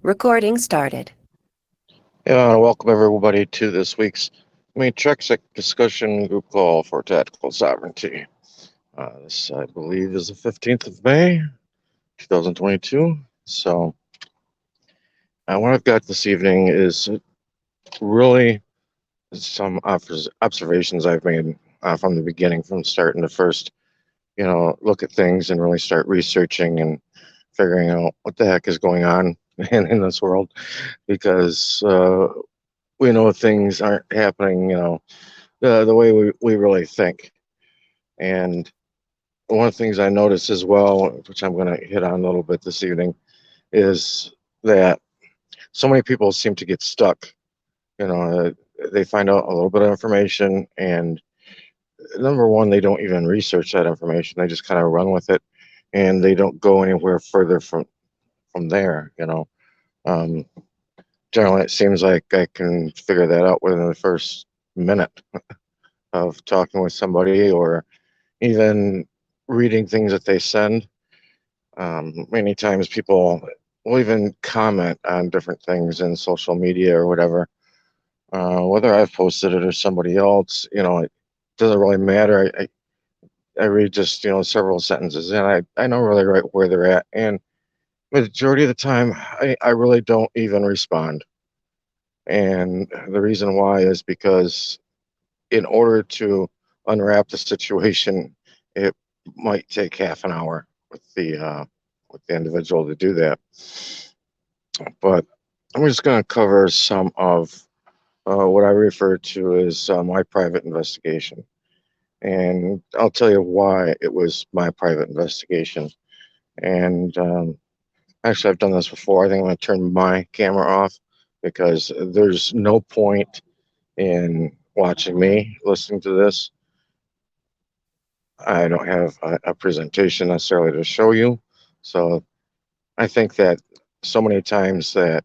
Recording started. Yeah, I want to welcome everybody to this week's Matrexit discussion group call for tactical sovereignty. This, I believe, is the 15th of May, 2022. So, what I've got this evening is really some observations I've made from the beginning, from starting to first, look at things and really start researching and figuring out what the heck is going on in this world, because we know things aren't happening, the way we really think. And one of the things I noticed as well, which I'm going to hit on a little bit this evening, is that so many people seem to get stuck. They find out a little bit of information, and number one, they don't even research that information. They just kind of run with it, and they don't go anywhere further from there. Um, Generally, it seems like I can figure that out within the first minute of talking with somebody, or even reading things that they send. Many times people will even comment on different things in social media or whatever. Whether I've posted it or somebody else, it doesn't really matter. I read just, several sentences, and I know really right where they're at. And majority of the time, I really don't even respond. And the reason why is because in order to unwrap the situation, it might take half an hour with the individual to do that. But I'm just going to cover some of what I refer to as my private investigation, and I'll tell you why it was my private investigation. And actually, I've done this before. I think I'm going to turn my camera off because there's no point in watching me listening to this. I don't have a presentation necessarily to show you. So I think that so many times that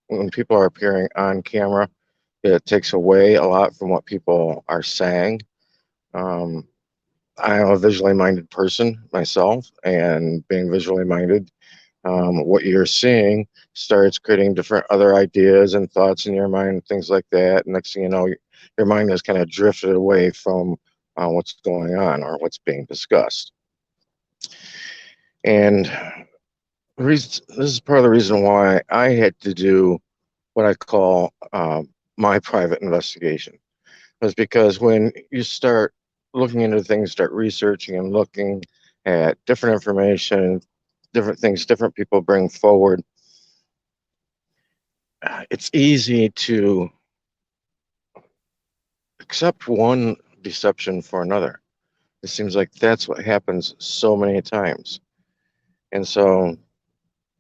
when people are appearing on camera, it takes away a lot from what people are saying. Um, I am a visually minded person myself, and being visually minded, what you're seeing starts creating different other ideas and thoughts in your mind, things like that. Next thing you know, your mind has kind of drifted away from what's going on or what's being discussed. And this is part of the reason why I had to do what I call my private investigation, was because when you start looking into things, start researching and looking at different information, different things different people bring forward, it's easy to accept one deception for another. It seems like that's what happens so many times. And so,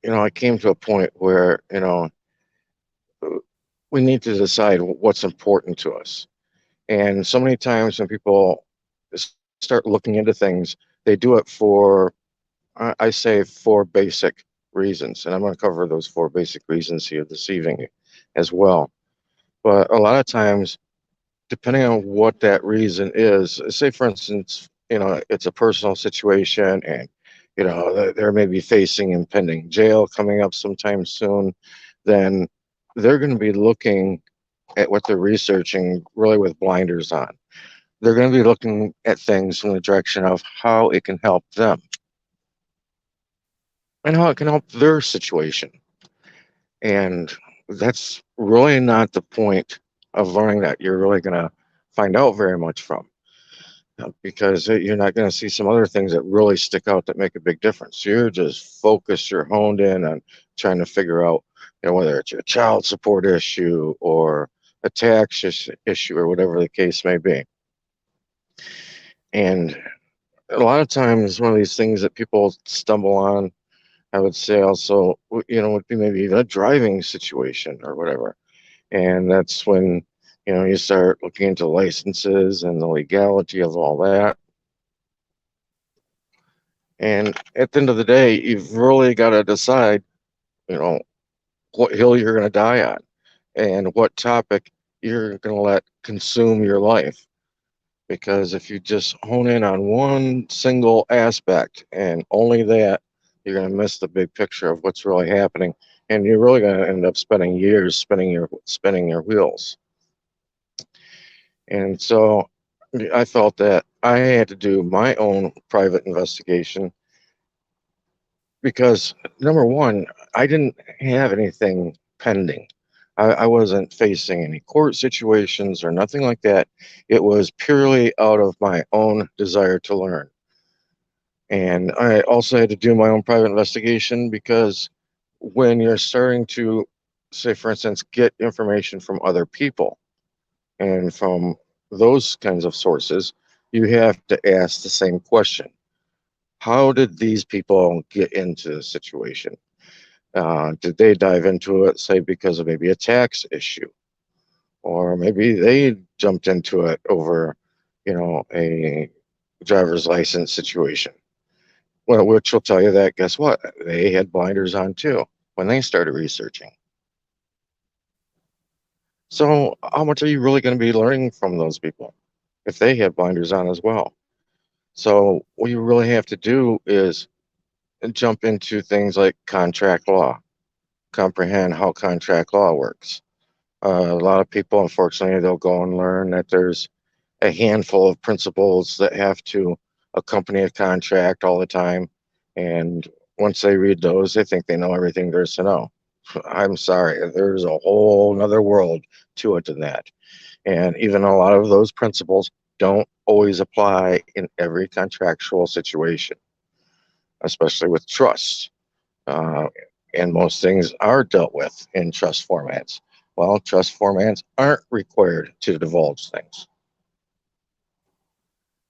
I came to a point where, we need to decide what's important to us. And so many times when people start looking into things, they do it for, I say, four basic reasons. And I'm going to cover those four basic reasons here this evening as well. But a lot of times, depending on what that reason is, say, for instance, it's a personal situation, and, they're maybe facing impending jail coming up sometime soon, then they're going to be looking at what they're researching really with blinders on. They're going to be looking at things from the direction of how it can help them and how it can help their situation. And that's really not the point of learning that you're really going to find out very much from, because you're not going to see some other things that really stick out that make a big difference. You're just focused, you're honed in on trying to figure out, whether it's your child support issue or a tax issue or whatever the case may be. And a lot of times, one of these things that people stumble on, I would say also, would be maybe even a driving situation or whatever. And that's when, you start looking into licenses and the legality of all that. And at the end of the day, you've really got to decide, you know, what hill you're going to die on and what topic you're going to let consume your life. Because if you just hone in on one single aspect and only that, you're going to miss the big picture of what's really happening and you're really going to end up spending years spinning your wheels. And so I felt that I had to do my own private investigation because, number one, I didn't have anything pending. I wasn't facing any court situations or nothing like that. It was purely out of my own desire to learn. And I also had to do my own private investigation because when you're starting to, say, for instance, get information from other people and from those kinds of sources, you have to ask the same question. How did these people get into the situation? Did they dive into it, say, because of maybe a tax issue? Or maybe they jumped into it over, a driver's license situation. Well, which will tell you that, guess what? They had blinders on too when they started researching. So, how much are you really going to be learning from those people if they had blinders on as well? So, what you really have to do is jump into things like contract law, comprehend how contract law works. A lot of people, unfortunately, they'll go and learn that there's a handful of principles that have to accompany a contract all the time. And once they read those, they think they know everything there is to know. I'm sorry, there's a whole other world to it than that. And even a lot of those principles don't always apply in every contractual situation, especially with trust. Uh, and most things are dealt with in trust formats. Well, trust formats aren't required to divulge things.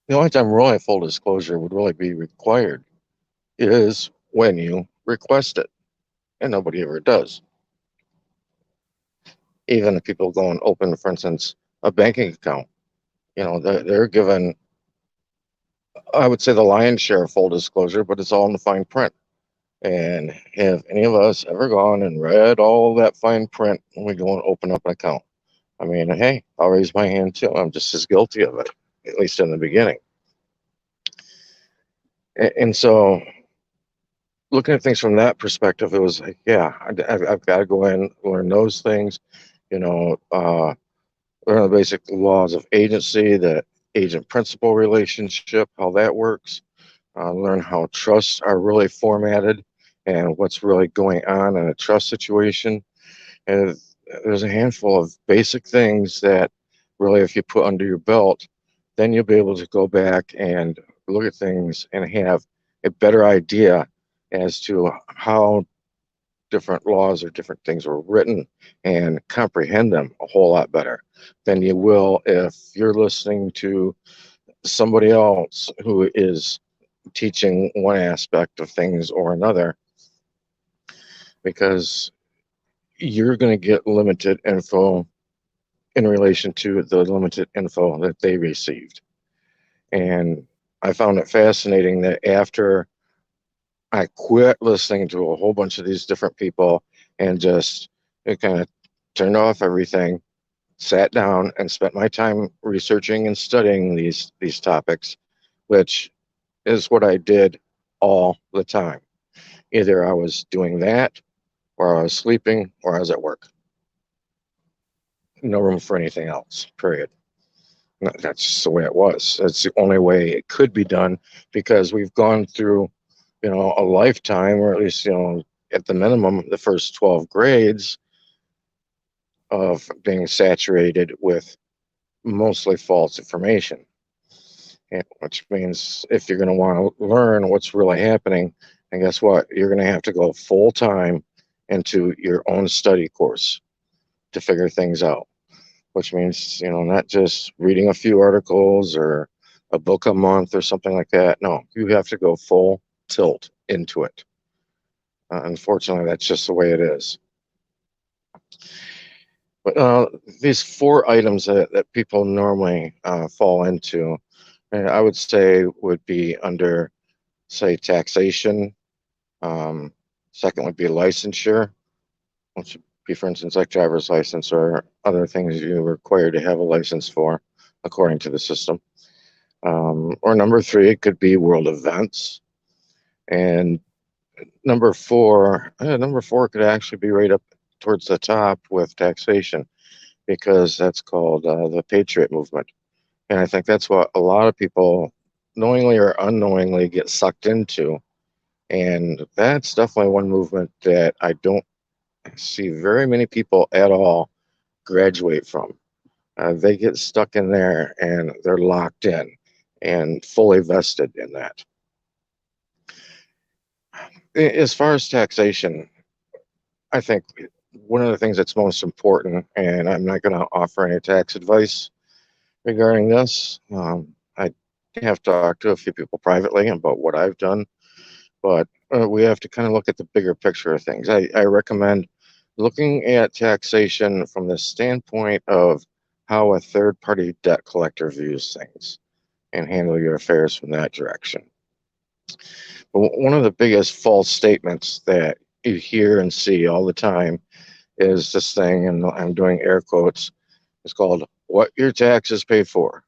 The only time really full disclosure would really be required is when you request it, and nobody ever does. Even if people go and open, for instance, a banking account, they're given, I would say, the lion's share of full disclosure, but it's all in the fine print. And have any of us ever gone and read all that fine print when we go and open up an account? I mean, hey, I'll raise my hand too. I'm just as guilty of it, at least in the beginning. And so, looking at things from that perspective, it was like, yeah, I've got to go in, learn those things, learn the basic laws of agency, the agent principal relationship, how that works, learn how trusts are really formatted and what's really going on in a trust situation. And there's a handful of basic things that really, if you put under your belt, then you'll be able to go back and look at things and have a better idea as to how different laws or different things were written and comprehend them a whole lot better than you will if you're listening to somebody else who is teaching one aspect of things or another, because you're going to get limited info in relation to the limited info that they received. And I found it fascinating that after I quit listening to a whole bunch of these different people and just kind of turned off everything, sat down and spent my time researching and studying these topics, which is what I did all the time. Either I was doing that, or I was sleeping, or I was at work. No room for anything else, period. That's just the way it was. That's the only way it could be done, because we've gone through, a lifetime, or at least, at the minimum, the first 12 grades of being saturated with mostly false information. Which means if you're going to want to learn what's really happening, and guess what? You're going to have to go full time into your own study course to figure things out, which means, not just reading a few articles or a book a month or something like that. No, you have to go full tilt into it. Unfortunately, that's just the way it is. But these four items that people normally fall into, and I would say would be under, say, taxation. Second would be licensure, which would be, for instance, like driver's license or other things you require to have a license for, according to the system. Or number three, it could be world events. And number four could actually be right up towards the top with taxation, because that's called the patriot movement. And I think that's what a lot of people, knowingly or unknowingly, get sucked into. And that's definitely one movement that I don't see very many people at all graduate from. They get stuck in there and they're locked in and fully vested in that. As far as taxation, I think one of the things that's most important, and I'm not going to offer any tax advice regarding this. I have talked to a few people privately about what I've done, but we have to kind of look at the bigger picture of things. I recommend looking at taxation from the standpoint of how a third party debt collector views things and handle your affairs from that direction. But one of the biggest false statements that you hear and see all the time is this thing, and I'm doing air quotes, it's called "what your taxes pay for."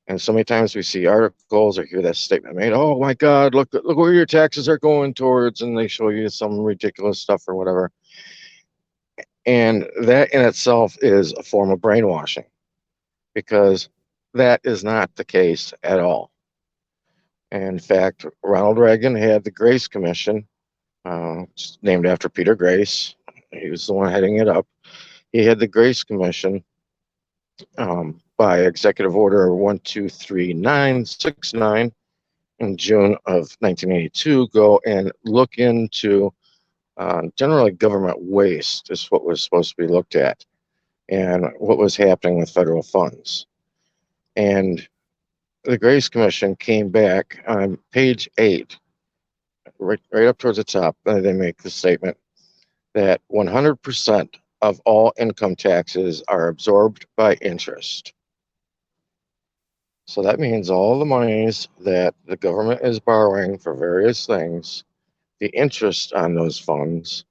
And so many times we see articles or hear that statement made, "Oh my God, look where your taxes are going towards," and they show you some ridiculous stuff or whatever. And that in itself is a form of brainwashing, because that is not the case at all. In fact, Ronald Reagan had the Grace Commission, named after Peter Grace. He was the one heading it up. He had the Grace Commission, by Executive Order 123969 in June of 1982, go and look into generally government waste is what was supposed to be looked at, and what was happening with federal funds. And the Grace Commission came back on page 8, right up towards the top. They make the statement that 100% of all income taxes are absorbed by interest. So that means all the monies that the government is borrowing for various things, the interest on those funds,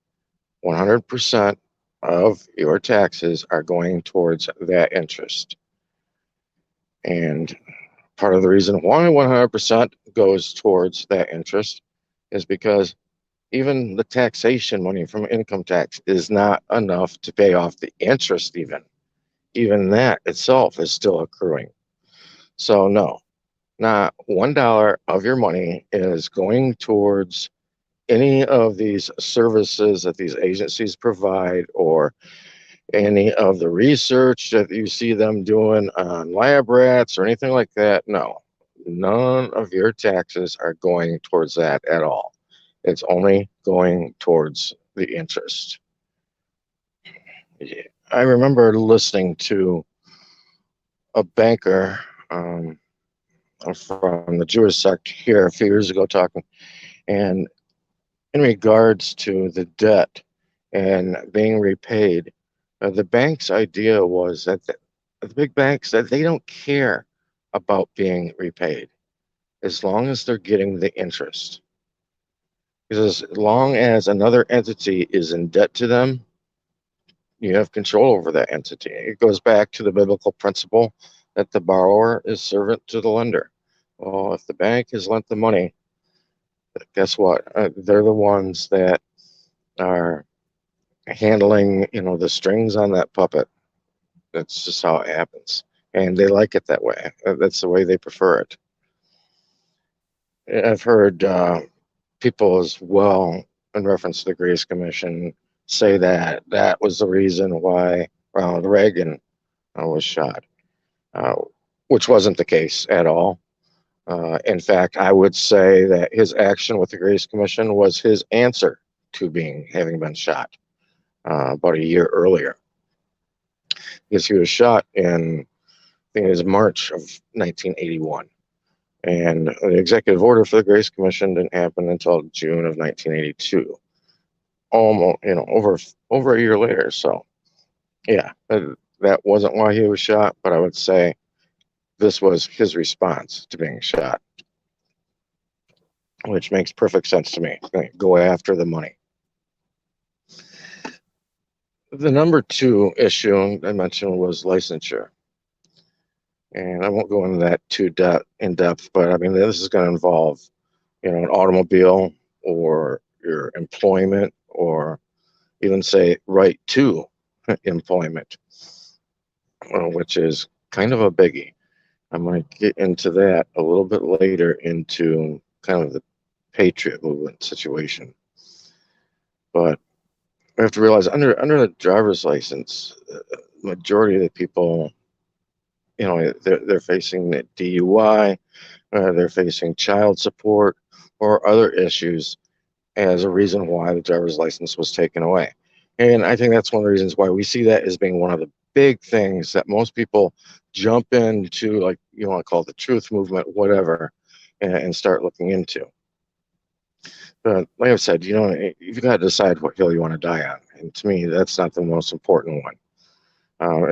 100% of your taxes are going towards that interest. And part of the reason why 100% goes towards that interest is because even the taxation money from income tax is not enough to pay off the interest even. Even that itself is still accruing. So no, not $1 of your money is going towards any of these services that these agencies provide, or any of the research that you see them doing on lab rats or anything like that. No, none of your taxes are going towards that at all. It's only going towards the interest. I remember listening to a banker from the Jewish sect here a few years ago talking, and in regards to the debt and being repaid, the bank's idea was that the big banks, that they don't care about being repaid as long as they're getting the interest. Because as long as another entity is in debt to them, you have control over that entity. It goes back to the biblical principle that the borrower is servant to the lender. Well, if the bank has lent the money, guess what? They're the ones that are handling, the strings on that puppet. That's just how it happens. And they like it that way. That's the way they prefer it. I've heard people as well, in reference to the Grace Commission, say that that was the reason why Ronald Reagan was shot, uh, which wasn't the case at all. In fact, I would say that his action with the Grace Commission was his answer to having been shot about a year earlier, because he was shot in, I think it was March of 1981. And the executive order for the Grace Commission didn't happen until June of 1982, almost, over a year later. So, yeah, that wasn't why he was shot, but I would say this was his response to being shot, which makes perfect sense to me. Go after the money. The number 2 issue I mentioned was licensure. And I won't go into that too in depth, but I mean, this is going to involve, an automobile, or your employment, or even say right to employment, which is kind of a biggie. I might get into that a little bit later into kind of the patriot movement situation. But we have to realize under the driver's license, majority of the people, they're facing the DUI, they're facing child support or other issues as a reason why the driver's license was taken away. And I think that's one of the reasons why we see that as being one of the big things that most people jump into, like you want to call it the truth movement, whatever, and start looking into. But like I've said, you've got to decide what hill you want to die on. And to me, that's not the most important one.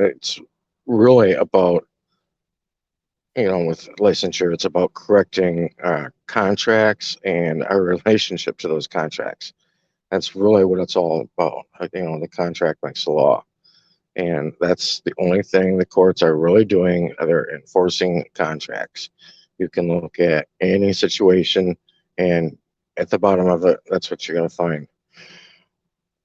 It's really about, with licensure, it's about correcting contracts and our relationship to those contracts. That's really what it's all about. The contract makes the law. And that's the only thing the courts are really doing. They're enforcing contracts. You can look at any situation, and at the bottom of it, that's what you're going to find.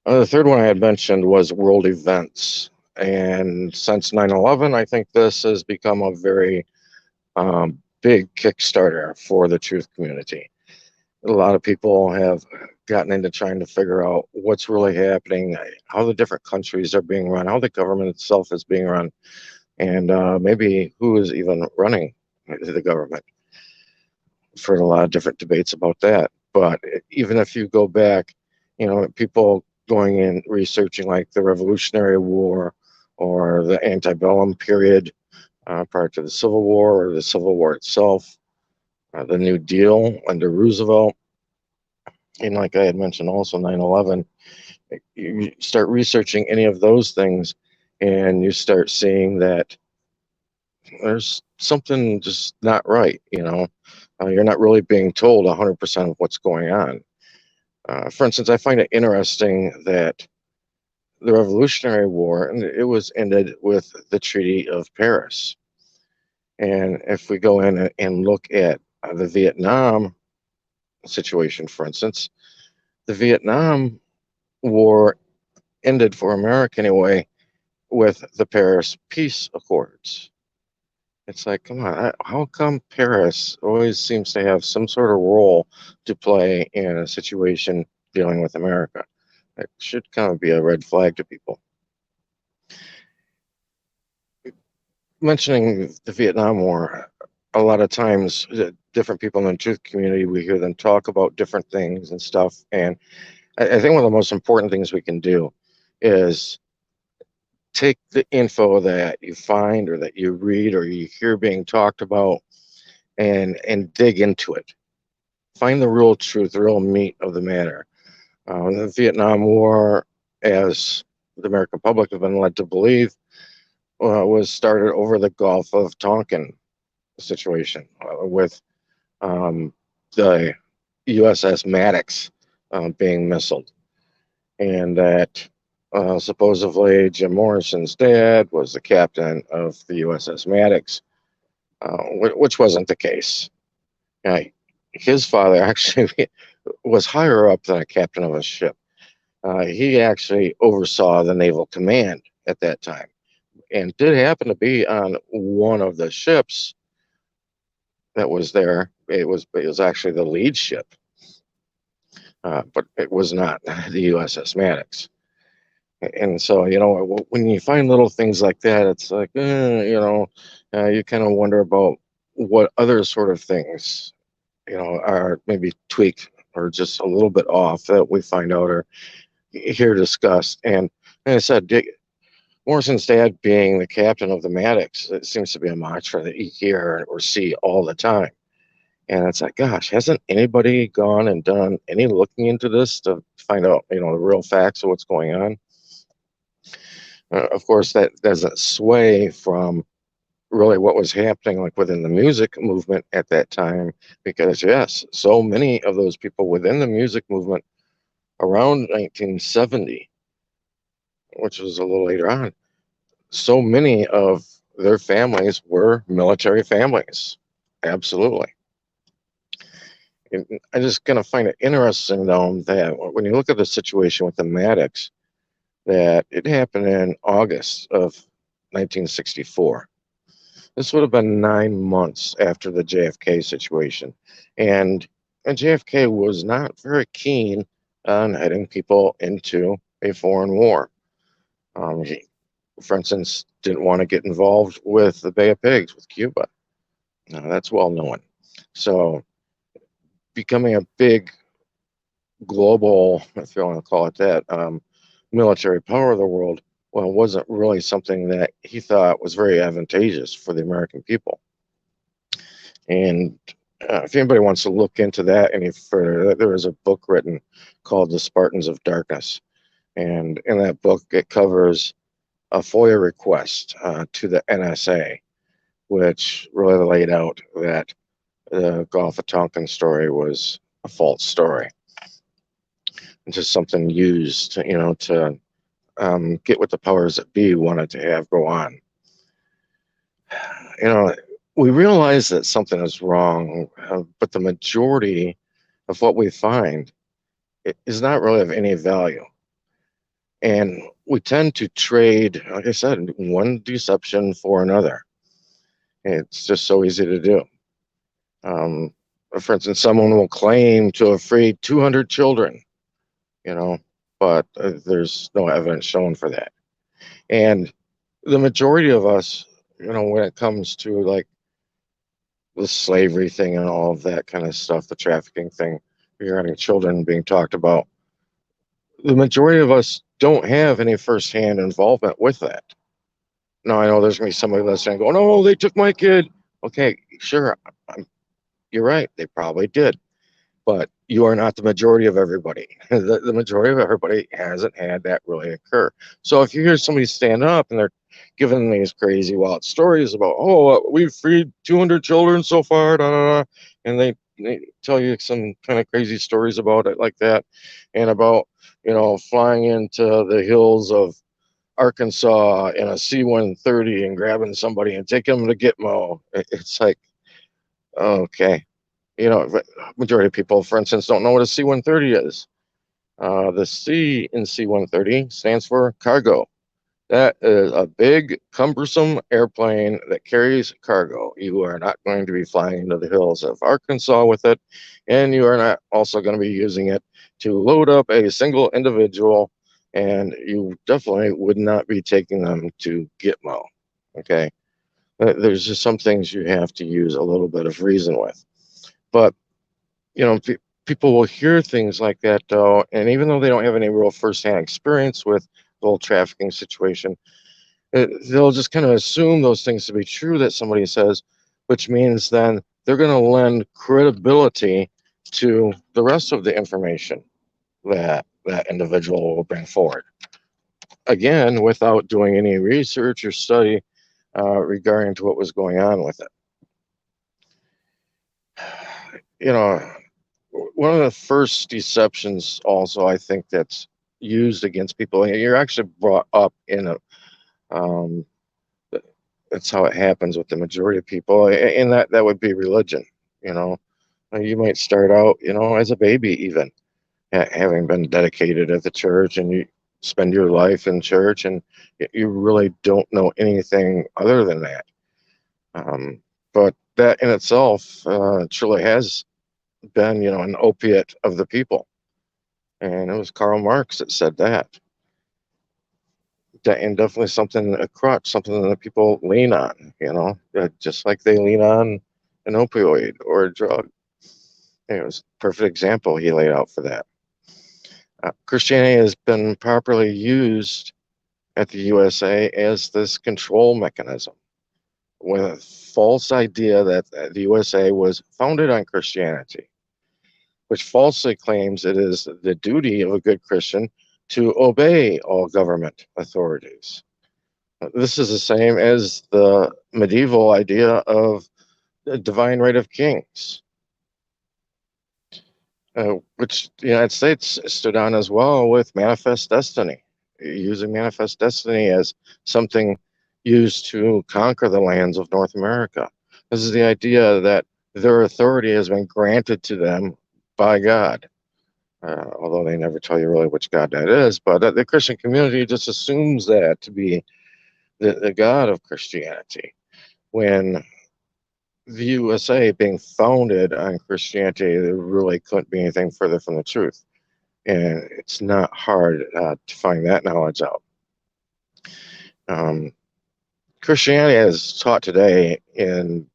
The third one I had mentioned was world events. And since 9/11, I think this has become a very big Kickstarter for the truth community. A lot of people have gotten into trying to figure out what's really happening, how the different countries are being run, how the government itself is being run, and maybe who is even running the government. I've heard a lot of different debates about that. But even if you go back, people going in researching like the Revolutionary War or the antebellum period prior to the Civil War or the Civil War itself, the New Deal under Roosevelt, and like I had mentioned also 9/11, you start researching any of those things and you start seeing that there's something just not right. You're not really being told 100% of what's going on. For instance, I find it interesting that the Revolutionary War, and it was ended with the Treaty of Paris. And if we go in and look at the Vietnam situation, for instance, the Vietnam War ended for America anyway with the Paris Peace Accords. It's like, come on, how come Paris always seems to have some sort of role to play in a situation dealing with America? It should kind of be a red flag to people. Mentioning the Vietnam War, a lot of times different people in the truth community, we hear them talk about different things and stuff. And I think one of the most important things we can do is take the info that you find or that you read or you hear being talked about and dig into it. Find the real truth, the real meat of the matter. The Vietnam War, as the American public have been led to believe, was started over the Gulf of Tonkin situation with the USS Maddox being missiled. And that supposedly Jim Morrison's dad was the captain of the USS Maddox, which wasn't the case. His father actually was higher up than a captain of a ship. He actually oversaw the naval command at that time and did happen to be on one of the ships that was there. It was actually the lead ship, but it was not the USS Maddox. And so, when you find little things like that, it's like, you kind of wonder about what other sort of things, are maybe tweaked or just a little bit off that we find out or hear discussed. And like I said, Morrison's dad being the captain of the Maddox, it seems to be a mantra that you hear or see all the time. And it's like, gosh, hasn't anybody gone and done any looking into this to find out, the real facts of what's going on? Of course, that doesn't sway from really what was happening like within the music movement at that time, because yes, so many of those people within the music movement around 1970, which was a little later on, so many of their families were military families. Absolutely. I'm just going to find it interesting, though, that when you look at the situation with the Maddox, that it happened in August of 1964. This would have been 9 months after the JFK situation. And, and JFK was not very keen on heading people into a foreign war. He, for instance, didn't want to get involved with the Bay of Pigs, with Cuba. Now, that's well known. So becoming a big global, if you want to call it that, military power of the world, well, wasn't really something that he thought was very advantageous for the American people. And if anybody wants to look into that any further, there is a book written called The Spartans of Darkness. And in that book, it covers a FOIA request to the NSA, which really laid out that the Gulf of Tonkin story was a false story. It's just something used to, to get what the powers that be wanted to have go on. We realize that something is wrong, but the majority of what we find is not really of any value. And we tend to trade, like I said, one deception for another. It's just so easy to do. For instance, someone will claim to have freed 200 children, but there's no evidence shown for that. And the majority of us, when it comes to like the slavery thing and all of that kind of stuff, the trafficking thing regarding children being talked about, the majority of us don't have any firsthand involvement with that. Now, I know there's going to be somebody listening going, oh, they took my kid. Okay, sure. You're right. They probably did. But you are not the majority of everybody. The majority of everybody hasn't had that really occur. So if you hear somebody stand up and they're giving these crazy wild stories about, oh, we've freed 200 children so far, da, da, da, and they tell you some kind of crazy stories about it like that, and about, flying into the hills of Arkansas in a C-130 and grabbing somebody and taking them to Gitmo. It's like, okay. Majority of people, for instance, don't know what a C-130 is. The C in C-130 stands for cargo. That is a big, cumbersome airplane that carries cargo. You are not going to be flying into the hills of Arkansas with it, and you are not also going to be using it to load up a single individual, and you definitely would not be taking them to Gitmo. Okay? There's just some things you have to use a little bit of reason with. But people will hear things like that, though, and even though they don't have any real firsthand experience with the whole trafficking situation, they'll just kind of assume those things to be true that somebody says, which means then they're going to lend credibility to the rest of the information that that individual will bring forward. Again, without doing any research or study regarding to what was going on with it. One of the first deceptions also, I think, that's used against people, and you're actually brought up in a, that's how it happens with the majority of people, and that would be religion. You might start out, as a baby, even having been dedicated at the church, and you spend your life in church, and you really don't know anything other than that. But that in itself truly has been, an opiate of the people. And it was Karl Marx that said that. And definitely something, a crutch, something that people lean on, just like they lean on an opioid or a drug. And it was a perfect example he laid out for that. Christianity has been properly used at the USA as this control mechanism, with a false idea that the USA was founded on Christianity, which falsely claims it is the duty of a good Christian to obey all government authorities. This is the same as the medieval idea of the divine right of kings, which the United States stood on as well with manifest destiny, using manifest destiny as something used to conquer the lands of North America. This is the idea that their authority has been granted to them by God. Although they never tell you really which God that is, but the Christian community just assumes that to be the God of Christianity. When the USA being founded on Christianity, there really couldn't be anything further from the truth. And it's not hard to find that knowledge out. Christianity as taught today in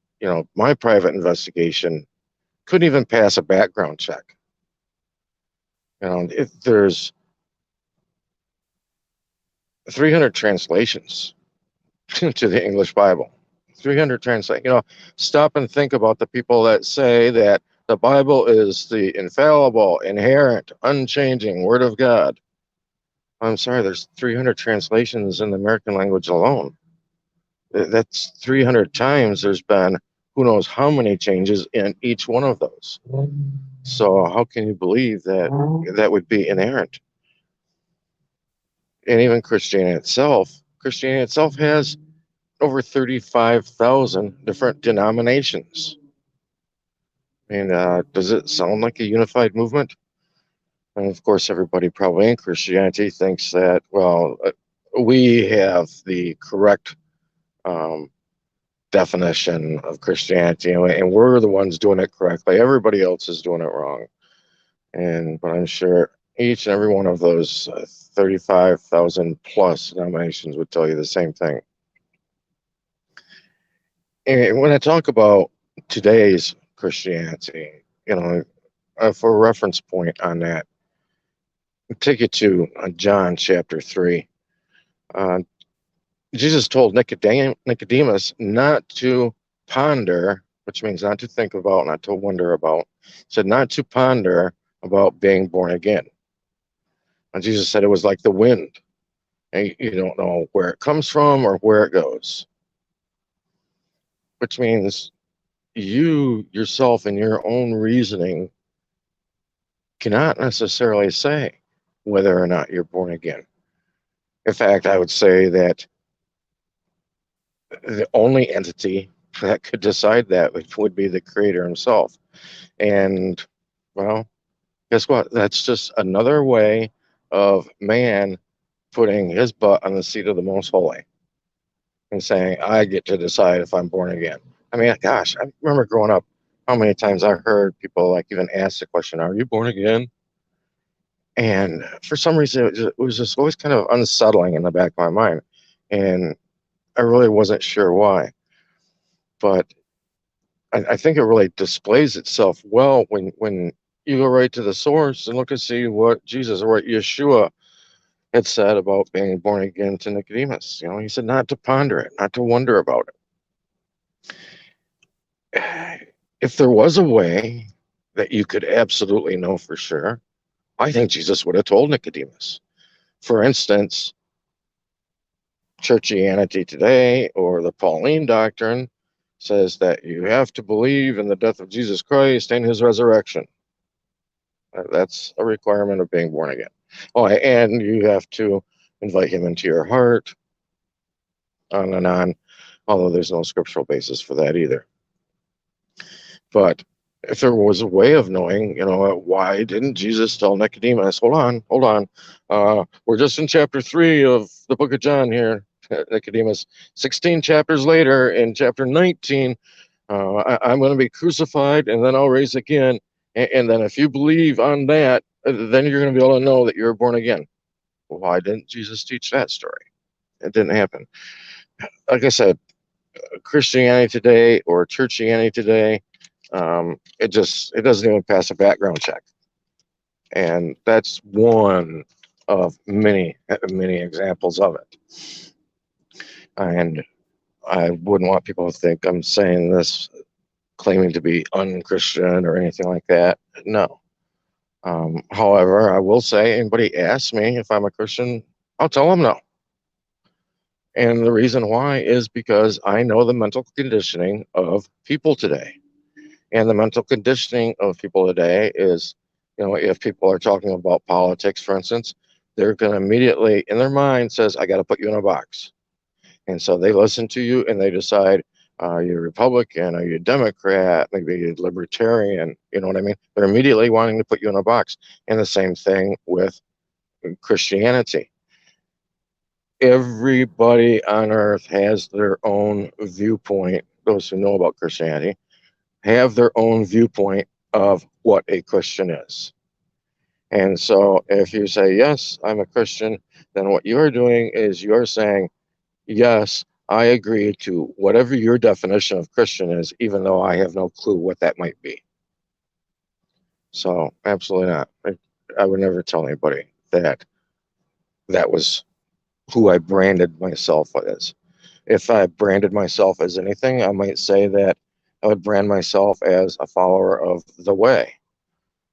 my private investigation couldn't even pass a background check. If there's 300 translations to the English Bible, 300 translate. Stop and think about the people that say that the Bible is the infallible, inerrant, unchanging Word of God. I'm sorry, there's 300 translations in the American language alone. That's 300 times there's been who knows how many changes in each one of those. So how can you believe that that would be inerrant? And even Christianity itself has over 35,000 different denominations. And does it sound like a unified movement? And of course, everybody probably in Christianity thinks that, well, we have the correct definition of Christianity, and we're the ones doing it correctly. Everybody else is doing it wrong. But I'm sure each and every one of those 35,000 plus denominations would tell you the same thing. And when I talk about today's Christianity, for a reference point on that, I'll take you to John chapter 3. Jesus told Nicodemus not to ponder, which means not to think about, not to wonder about. He said not to ponder about being born again. And Jesus said it was like the wind. And you don't know where it comes from or where it goes. Which means you yourself in your own reasoning cannot necessarily say whether or not you're born again. In fact, I would say that the only entity that could decide that would be the Creator himself. And, well, guess what? That's just another way of man putting his butt on the seat of the most holy and saying, I get to decide if I'm born again. I mean, gosh, I remember growing up, how many times I heard people like even ask the question, are you born again? And for some reason, it was just always kind of unsettling in the back of my mind. And I really wasn't sure why. But I think it really displays itself well when you go right to the source and look and see what Jesus or what Yeshua had said about being born again to Nicodemus. He said not to ponder it, not to wonder about it. If there was a way that you could absolutely know for sure, I think Jesus would have told Nicodemus. For instance, Churchianity today or the Pauline doctrine says that you have to believe in the death of Jesus Christ and his resurrection. That's a requirement of being born again. Oh, and you have to invite him into your heart, on and on, although there's no scriptural basis for that either. But if there was a way of knowing, why didn't Jesus tell Nicodemus, hold on, we're just in chapter 3 of the book of John here, Nicodemus, 16 chapters later in chapter 19, I'm going to be crucified and then I'll rise again. And then if you believe on that, then you're going to be able to know that you're born again. Well, why didn't Jesus teach that story? It didn't happen. Like I said, Christianity today or Churchianity today, it doesn't even pass a background check. And that's one of many examples of it. And I wouldn't want people to think I'm saying this claiming to be unchristian or anything like that. No. However, I will say, anybody asks me if I'm a Christian, I'll tell them no. And the reason why is because I know the mental conditioning of people today. And the mental conditioning of people today is, if people are talking about politics, for instance, they're going to immediately, in their mind, says, I got to put you in a box. And so they listen to you and they decide, Are you Republican? Are you Democrat? Maybe you're Libertarian. You know what I mean? They're immediately wanting to put you in a box. And the same thing with Christianity. Everybody on earth has their own viewpoint. Those who know about Christianity have their own viewpoint of what a Christian is. And so if you say, yes, I'm a Christian, then what you're doing is you're saying, yes, I agree to whatever your definition of Christian is, even though I have no clue what that might be. So absolutely not. I would never tell anybody that that was who I branded myself as. If I branded myself as anything, I might say that I would brand myself as a follower of the way.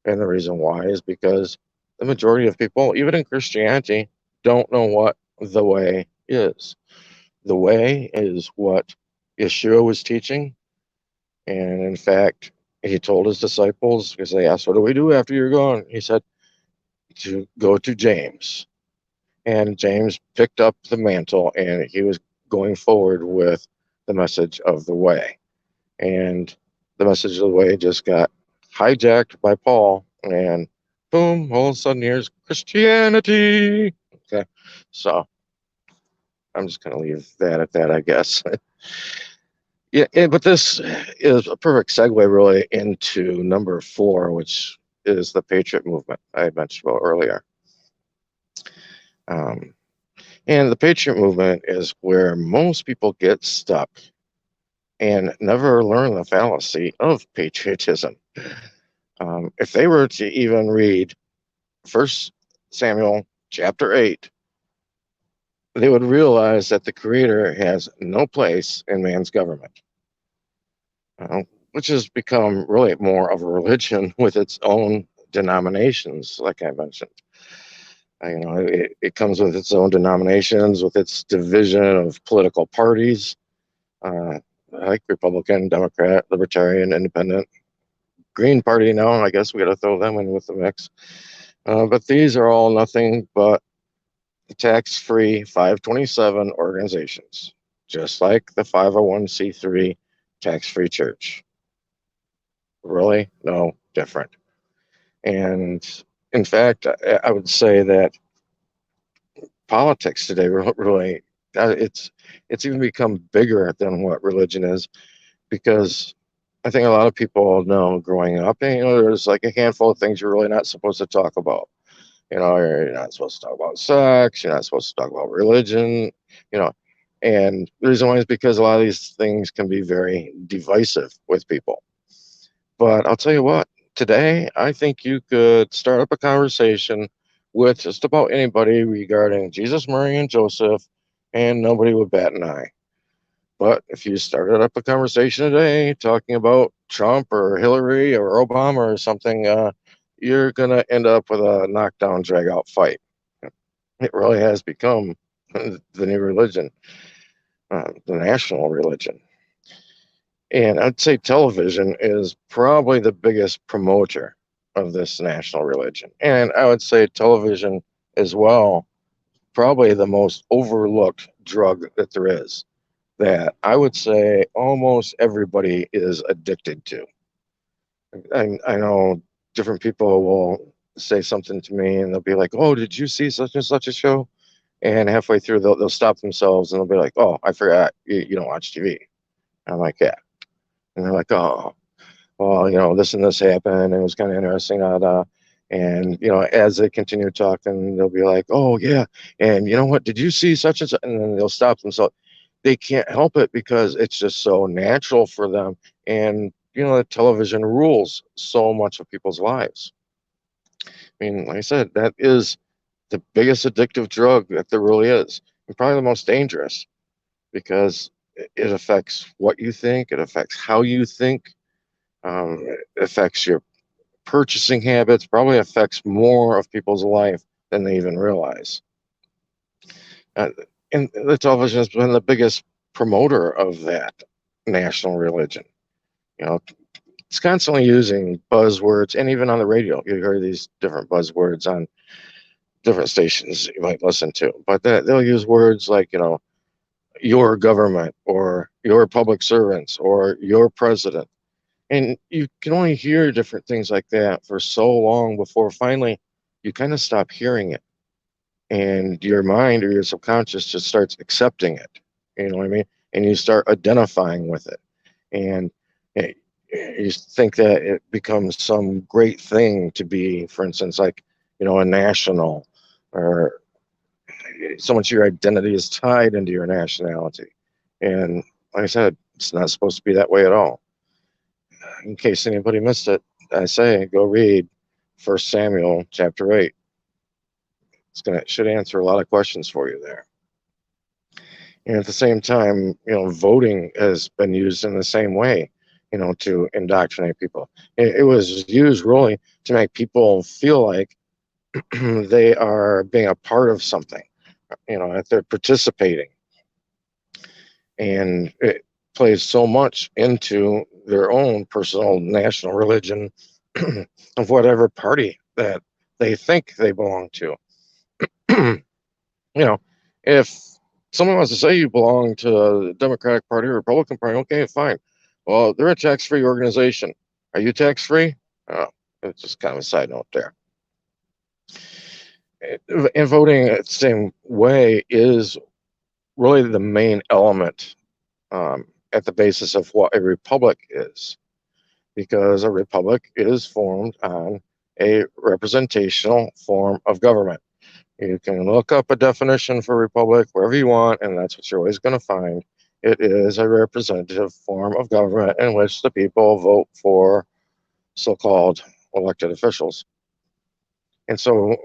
And the reason why is because the majority of people, even in Christianity, don't know what the way is. The way is what Yeshua was teaching. And in fact, he told his disciples, because they asked, what do we do after you're gone? He said, to go to James. And James picked up the mantle and he was going forward with the message of the way. And the message of the way just got hijacked by Paul, and boom, all of a sudden here's Christianity. Okay, so I'm just going to leave that at that, I guess. Yeah, but this is a perfect segue really into number 4, which is the patriot movement I had mentioned about earlier. And the patriot movement is where most people get stuck and never learn the fallacy of patriotism. If they were to even read 1 Samuel chapter 8, they would realize that the Creator has no place in man's government, which has become really more of a religion with its own denominations, like I mentioned. It comes with its own denominations, with its division of political parties, like Republican, Democrat, Libertarian, Independent, Green Party now. I guess we got to throw them in with the mix. But these are all nothing but tax-free 527 organizations, just like the 501c3 tax-free church. Really no different. And in fact, I would say that politics today really it's even become bigger than what religion is, because I think a lot of people know growing up, there's like a handful of things you're really not supposed to talk about. You're not supposed to talk about sex. You're not supposed to talk about religion. And the reason why is because a lot of these things can be very divisive with people. But I'll tell you what, today I think you could start up a conversation with just about anybody regarding Jesus, Mary, and Joseph, and nobody would bat an eye. But if you started up a conversation today talking about Trump or Hillary or Obama or something, you're going to end up with a knockdown, drag out fight. It really has become the new religion, the national religion. And I'd say television is probably the biggest promoter of this national religion. And I would say television as well, probably the most overlooked drug that there is, that I would say almost everybody is addicted to. I know different people will say something to me and they'll be like, oh, did you see such and such a show? And halfway through, they'll stop themselves and they'll be like, oh, I forgot, you don't watch TV. I'm like, yeah. And they're like, oh, well, this and this happened. And it was kind of interesting. And, as they continue talking, they'll be like, oh, yeah. And you know what? Did you see such and such? And then they'll stop themselves. They can't help it because it's just so natural for them. And, the television rules so much of people's lives. I mean, like I said, that is the biggest addictive drug that there really is, and probably the most dangerous, because it affects what you think, it affects how you think, it affects your purchasing habits, probably affects more of people's life than they even realize. And the television has been the biggest promoter of that national religion. It's constantly using buzzwords, and even on the radio, you hear these different buzzwords on different stations you might listen to. But they'll use words like, your government or your public servants or your president. And you can only hear different things like that for so long before finally you kind of stop hearing it. And your mind or your subconscious just starts accepting it. You know what I mean? And you start identifying with it. And you think that it becomes some great thing to be, for instance, like, a national, or so much of your identity is tied into your nationality. And like I said, it's not supposed to be that way at all. In case anybody missed it, I say go read 1 Samuel chapter 8. It should answer a lot of questions for you there. And at the same time, voting has been used in the same way, to indoctrinate people. It was used really to make people feel like they are being a part of something, that they're participating. And it plays so much into their own personal national religion of whatever party that they think they belong to. If someone wants to say you belong to the Democratic Party or Republican Party, okay, fine. Well, they're a tax-free organization. Are you tax-free? Oh, it's just kind of a side note there. And voting the same way is really the main element at the basis of what a republic is, because a republic is formed on a representational form of government. You can look up a definition for republic wherever you want, and that's what you're always going to find. It is a representative form of government in which the people vote for so-called elected officials. And so,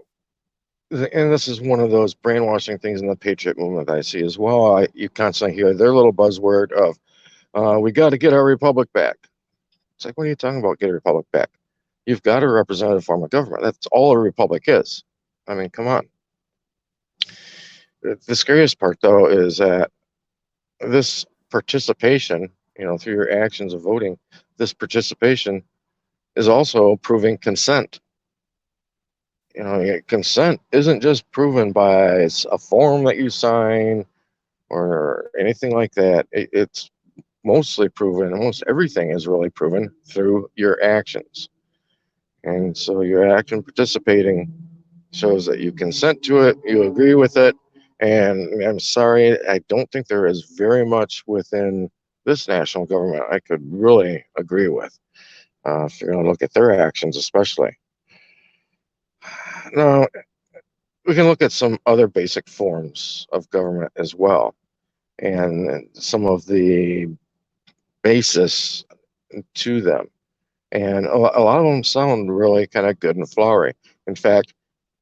and this is one of those brainwashing things in the patriot movement that I see as well. You constantly hear their little buzzword of, we got to get our republic back. It's like, what are you talking about, get a republic back? You've got a representative form of government. That's all a republic is. I mean, come on. The scariest part, though, is that this participation, through your actions of voting, this participation is also proving consent. Consent isn't just proven by a form that you sign or anything like that. It's mostly proven, almost everything is really proven through your actions. And so your action participating shows that you consent to it, you agree with it. And I'm sorry, I don't think there is very much within this national government I could really agree with, if you're going to look at their actions especially. Now, we can look at some other basic forms of government as well, and some of the basis to them. And a lot of them sound really kind of good and flowery. In fact,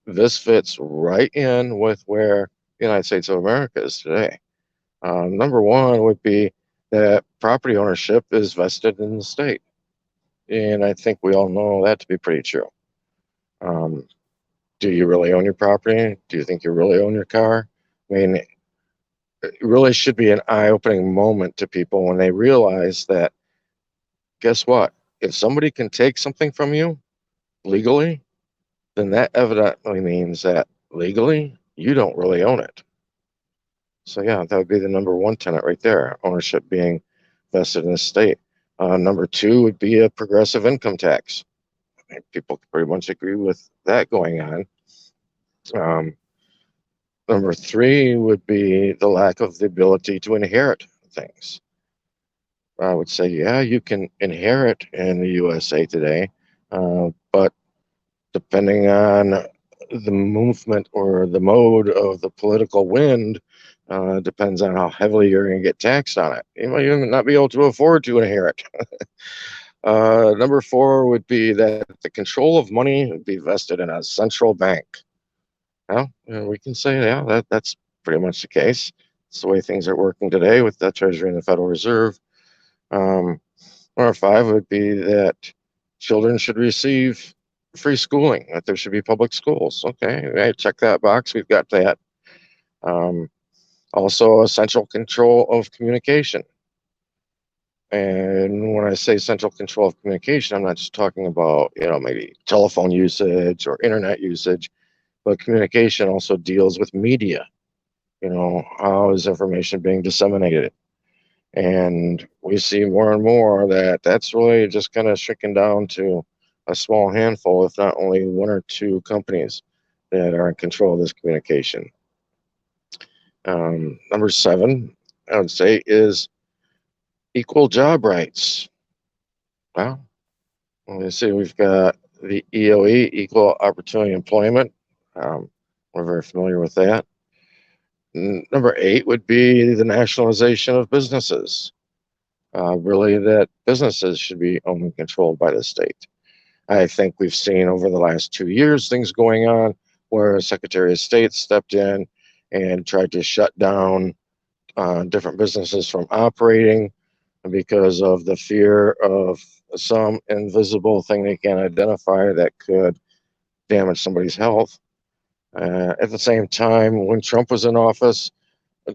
this fits right in with where the United States of America is today. Number one would be that property ownership is vested in the state. And I think we all know that to be pretty true. Do you really own your property? Do you think you really own your car? I mean, it really should be an eye-opening moment to people when they realize that, guess what? If somebody can take something from you legally, then that evidently means that legally you don't really own it. So yeah, that would be the number one tenet right there, ownership being vested in the state. Number two would be a progressive income tax. People pretty much agree with that going on. Number three would be the lack of the ability to inherit things. I would say, yeah, you can inherit in the USA today, but depending on the movement or the mode of the political wind, depends on how heavily you're going to get taxed on it. You might even not be able to afford to inherit. Number four would be that the control of money would be vested in a central bank. Well, we can say, yeah, that's pretty much the case. It's the way things are working today with the Treasury and the Federal Reserve. Number five would be that children should receive free schooling, that there should be public schools. Okay, I check that box. We've got that. Also, a central control of communication. And when I say central control of communication, I'm not just talking about, maybe telephone usage or internet usage, but communication also deals with media. How is information being disseminated? And we see more and more that that's really just kind of shrinking down to a small handful, if not only one or two companies that are in control of this communication. Number 7, I would say, is equal job rights. Well, let's see, we've got the EOE, Equal Opportunity Employment. We're very familiar with that. Number 8 would be the nationalization of businesses. Really, that businesses should be owned and controlled by the state. I think we've seen over the last 2 years things going on where Secretary of State stepped in and tried to shut down different businesses from operating because of the fear of some invisible thing they can't identify that could damage somebody's health. At the same time, when Trump was in office,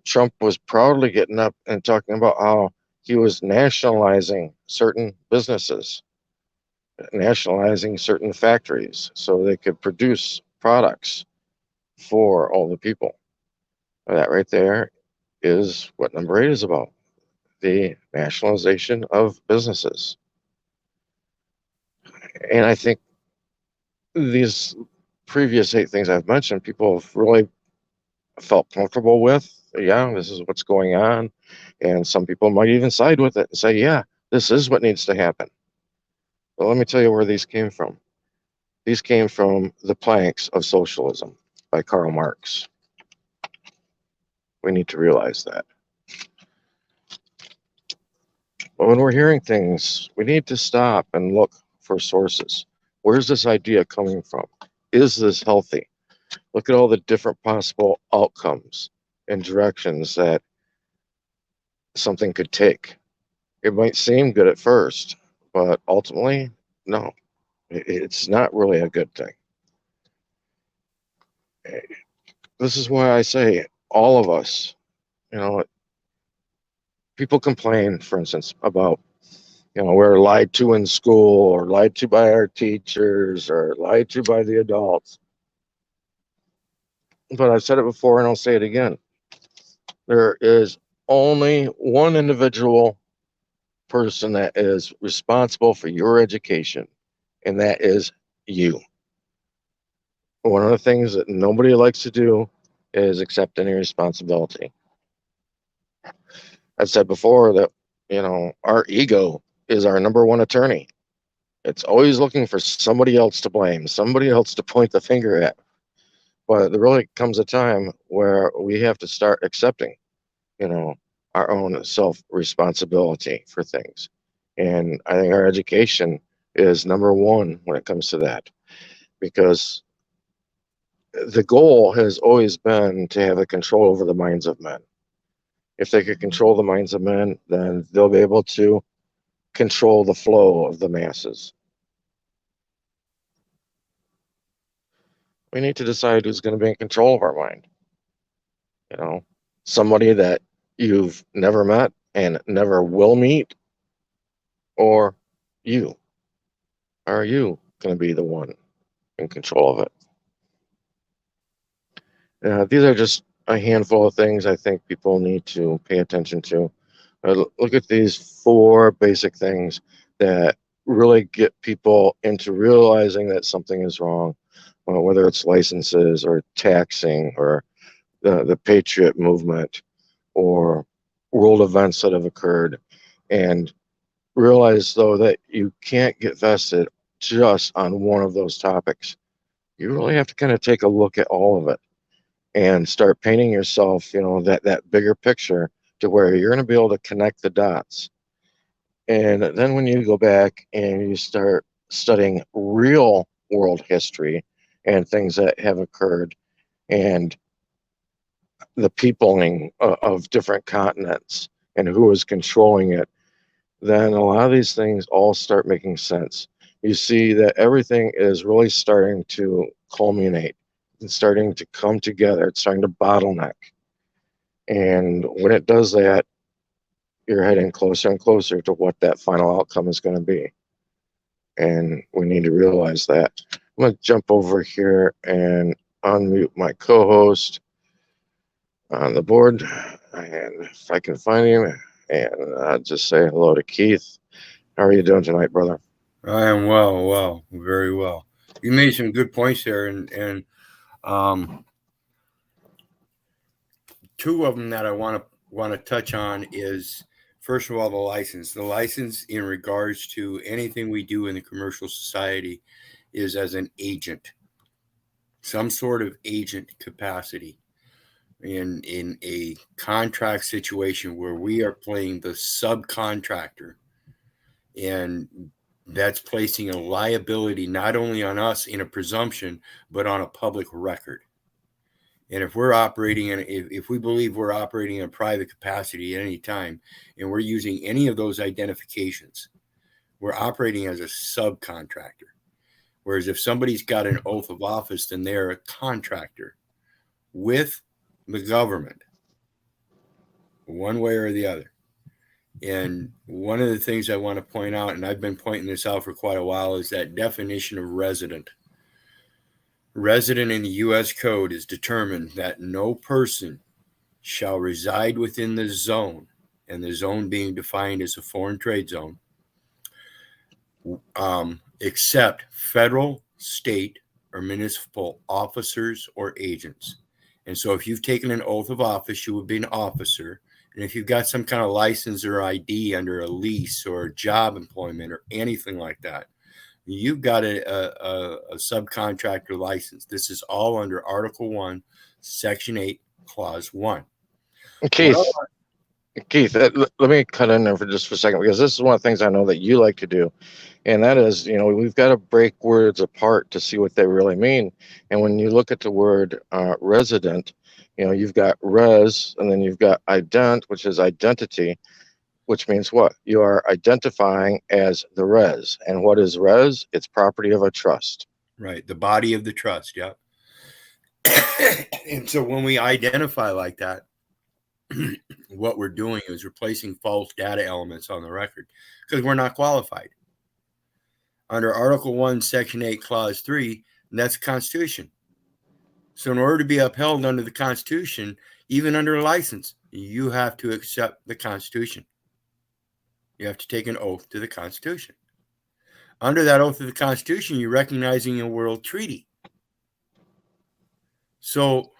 Trump was proudly getting up and talking about how he was nationalizing certain businesses, nationalizing certain factories so they could produce products for all the people. That right there is what number 8 is about, the nationalization of businesses. And I think these previous 8 things I've mentioned, people have really felt comfortable with. Yeah, this is what's going on. And some people might even side with it and say, yeah, this is what needs to happen. But let me tell you where these came from. These came from the planks of socialism by Karl Marx. We need to realize that. But when we're hearing things, we need to stop and look for sources. Where's this idea coming from? Is this healthy? Look at all the different possible outcomes and directions that something could take. It might seem good at first, but ultimately, no, it's not really a good thing. This is why I say all of us, people complain, for instance, about, we're lied to in school or lied to by our teachers or lied to by the adults. But I've said it before and I'll say it again. There is only one individual person that is responsible for your education, and that is you. One of the things that nobody likes to do is accept any responsibility. I've said before that, our ego is our number one attorney. It's always looking for somebody else to blame, somebody else to point the finger at. But there really comes a time where we have to start accepting, our own self-responsibility for things. And I think our education is number one when it comes to that, because the goal has always been to have a control over the minds of men. If they could control the minds of men, then they'll be able to control the flow of the masses. We need to decide who's going to be in control of our mind. Somebody that you've never met and never will meet, or you. Are you going to be the one in control of it? These are just a handful of things I think people need to pay attention to. Look at these 4 basic things that really get people into realizing that something is wrong, whether it's licenses or taxing or the patriot movement or world events that have occurred. And realize, though, that you can't get vested just on one of those topics. You really have to kind of take a look at all of it and start painting yourself, that bigger picture to where you're going to be able to connect the dots. And then when you go back and you start studying real world history and things that have occurred and the peopling of different continents and who is controlling it, then a lot of these things all start making sense. You see that everything is really starting to culminate and starting to come together. It's starting to bottleneck. And when it does that, you're heading closer and closer to what that final outcome is going to be. And we need to realize that. I'm going to jump over here and unmute my co-host. on the board. And if I can find him, and just say hello to Keith. How are you doing tonight, brother? I am well, very well. You made some good points there, and two of them that I want to touch on is, first of all, the license. The license in regards to anything we do in the commercial society is as an agent, some sort of agent capacity in a contract situation where we are playing the subcontractor, and that's placing a liability not only on us in a presumption but on a public record. And if we're operating in, if we believe we're operating in a private capacity at any time, and we're using any of those identifications, we're operating as a subcontractor. Whereas if somebody's got an oath of office, then they're a contractor with the government, one way or the other. And one of the things I want to point out, and I've been pointing this out for quite a while, is that definition of resident. Resident in the U.S. Code is determined that no person shall reside within the zone, and the zone being defined as a foreign trade zone, except federal, state, or municipal officers or agents. And so if you've taken an oath of office, you would be an officer. And if you've got some kind of license or ID under a lease or a job employment or anything like that, you've got a subcontractor license. This is all under Article 1, Section 8, Clause 1. Keith, let me cut in there for just for a second, because this is one of the things I know that you like to do. And that is, we've got to break words apart to see what they really mean. And when you look at the word resident, you've got res, and then you've got ident, which is identity, which means what? You are identifying as the res. And what is res? It's property of a trust. Right. The body of the trust. Yeah. And so when we identify like that, what we're doing is replacing false data elements on the record because we're not qualified. Under Article 1, Section 8, Clause 3, that's the Constitution. So in order to be upheld under the Constitution, even under a license, you have to accept the Constitution. You have to take an oath to the Constitution. Under that oath of the Constitution, you're recognizing a world treaty. So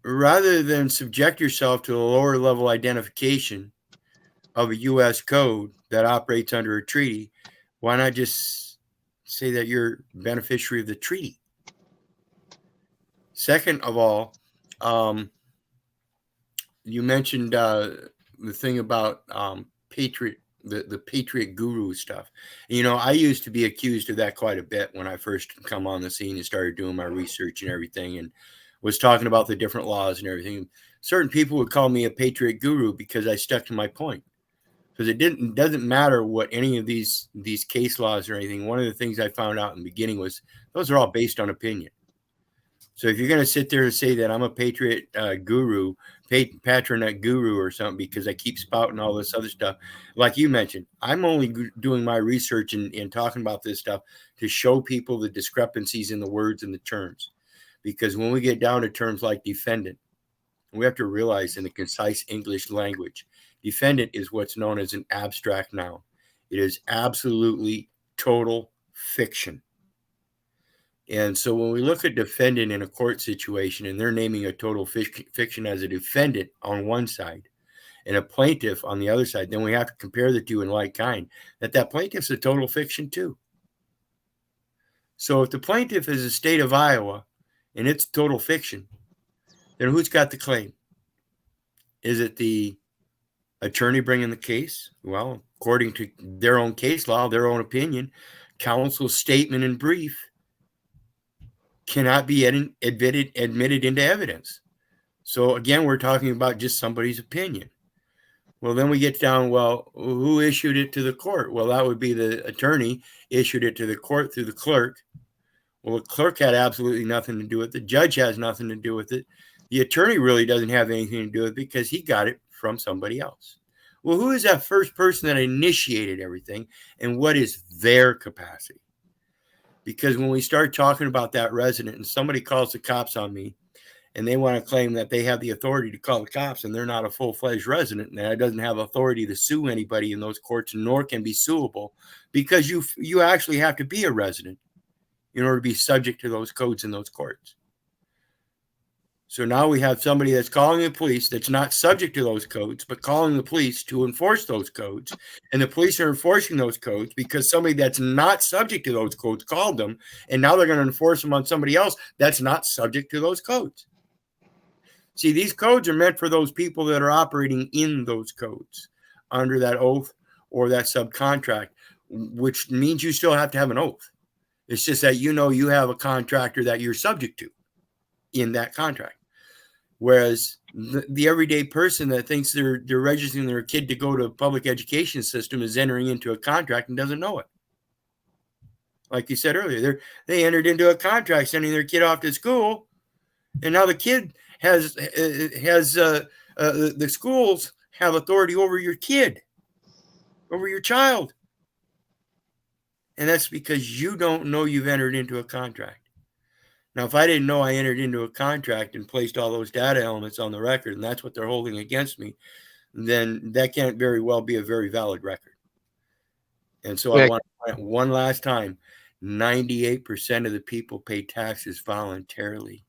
rather than subject yourself to a lower level identification of a U.S. code that operates under a treaty, why not just say that you're beneficiary of the treaty? Second of all, you mentioned the thing about patriot, the patriot guru stuff. I used to be accused of that quite a bit when I first come on the scene and started doing my research and everything, and was talking about the different laws and everything. Certain people would call me a patriot guru because I stuck to my point. Because it doesn't matter what any of these case laws or anything. One of the things I found out in the beginning was those are all based on opinion. So if you're going to sit there and say that I'm a patriot guru, patronet guru or something because I keep spouting all this other stuff, like you mentioned, I'm only doing my research and talking about this stuff to show people the discrepancies in the words and the terms. Because when we get down to terms like defendant, we have to realize in the concise English language, defendant is what's known as an abstract noun. It is absolutely total fiction. And so when we look at defendant in a court situation and they're naming a total fiction as a defendant on one side and a plaintiff on the other side, then we have to compare the two in like kind, that plaintiff's a total fiction too. So if the plaintiff is the state of Iowa and it's total fiction, then who's got the claim? Is it the attorney bringing the case? Well, according to their own case law, their own opinion, counsel's statement in brief cannot be admitted into evidence. So again, we're talking about just somebody's opinion. Well, then we get down, well, who issued it to the court? Well, that would be the attorney issued it to the court through the clerk. Well, the clerk had absolutely nothing to do with it. The judge has nothing to do with it. The attorney really doesn't have anything to do with it because he got it from somebody else. Well, who is that first person that initiated everything, and what is their capacity? Because when we start talking about that resident and somebody calls the cops on me and they want to claim that they have the authority to call the cops, and they're not a full-fledged resident, and that doesn't have authority to sue anybody in those courts, nor can be suable, because you actually have to be a resident in order to be subject to those codes in those courts. So now we have somebody that's calling the police that's not subject to those codes, but calling the police to enforce those codes. And the police are enforcing those codes because somebody that's not subject to those codes called them. And now they're going to enforce them on somebody else that's not subject to those codes. See, these codes are meant for those people that are operating in those codes under that oath or that subcontract, which means you still have to have an oath. It's just that you have a contractor that you're subject to in that contract. Whereas the everyday person that thinks they're registering their kid to go to a public education system is entering into a contract and doesn't know it. Like you said earlier, they entered into a contract sending their kid off to school, and now the kid has the schools have authority over your kid, over your child. And that's because you don't know you've entered into a contract. Now, if I didn't know I entered into a contract and placed all those data elements on the record, and that's what they're holding against me, then that can't very well be a very valid record. And so I want to point one last time, 98% of the people pay taxes voluntarily.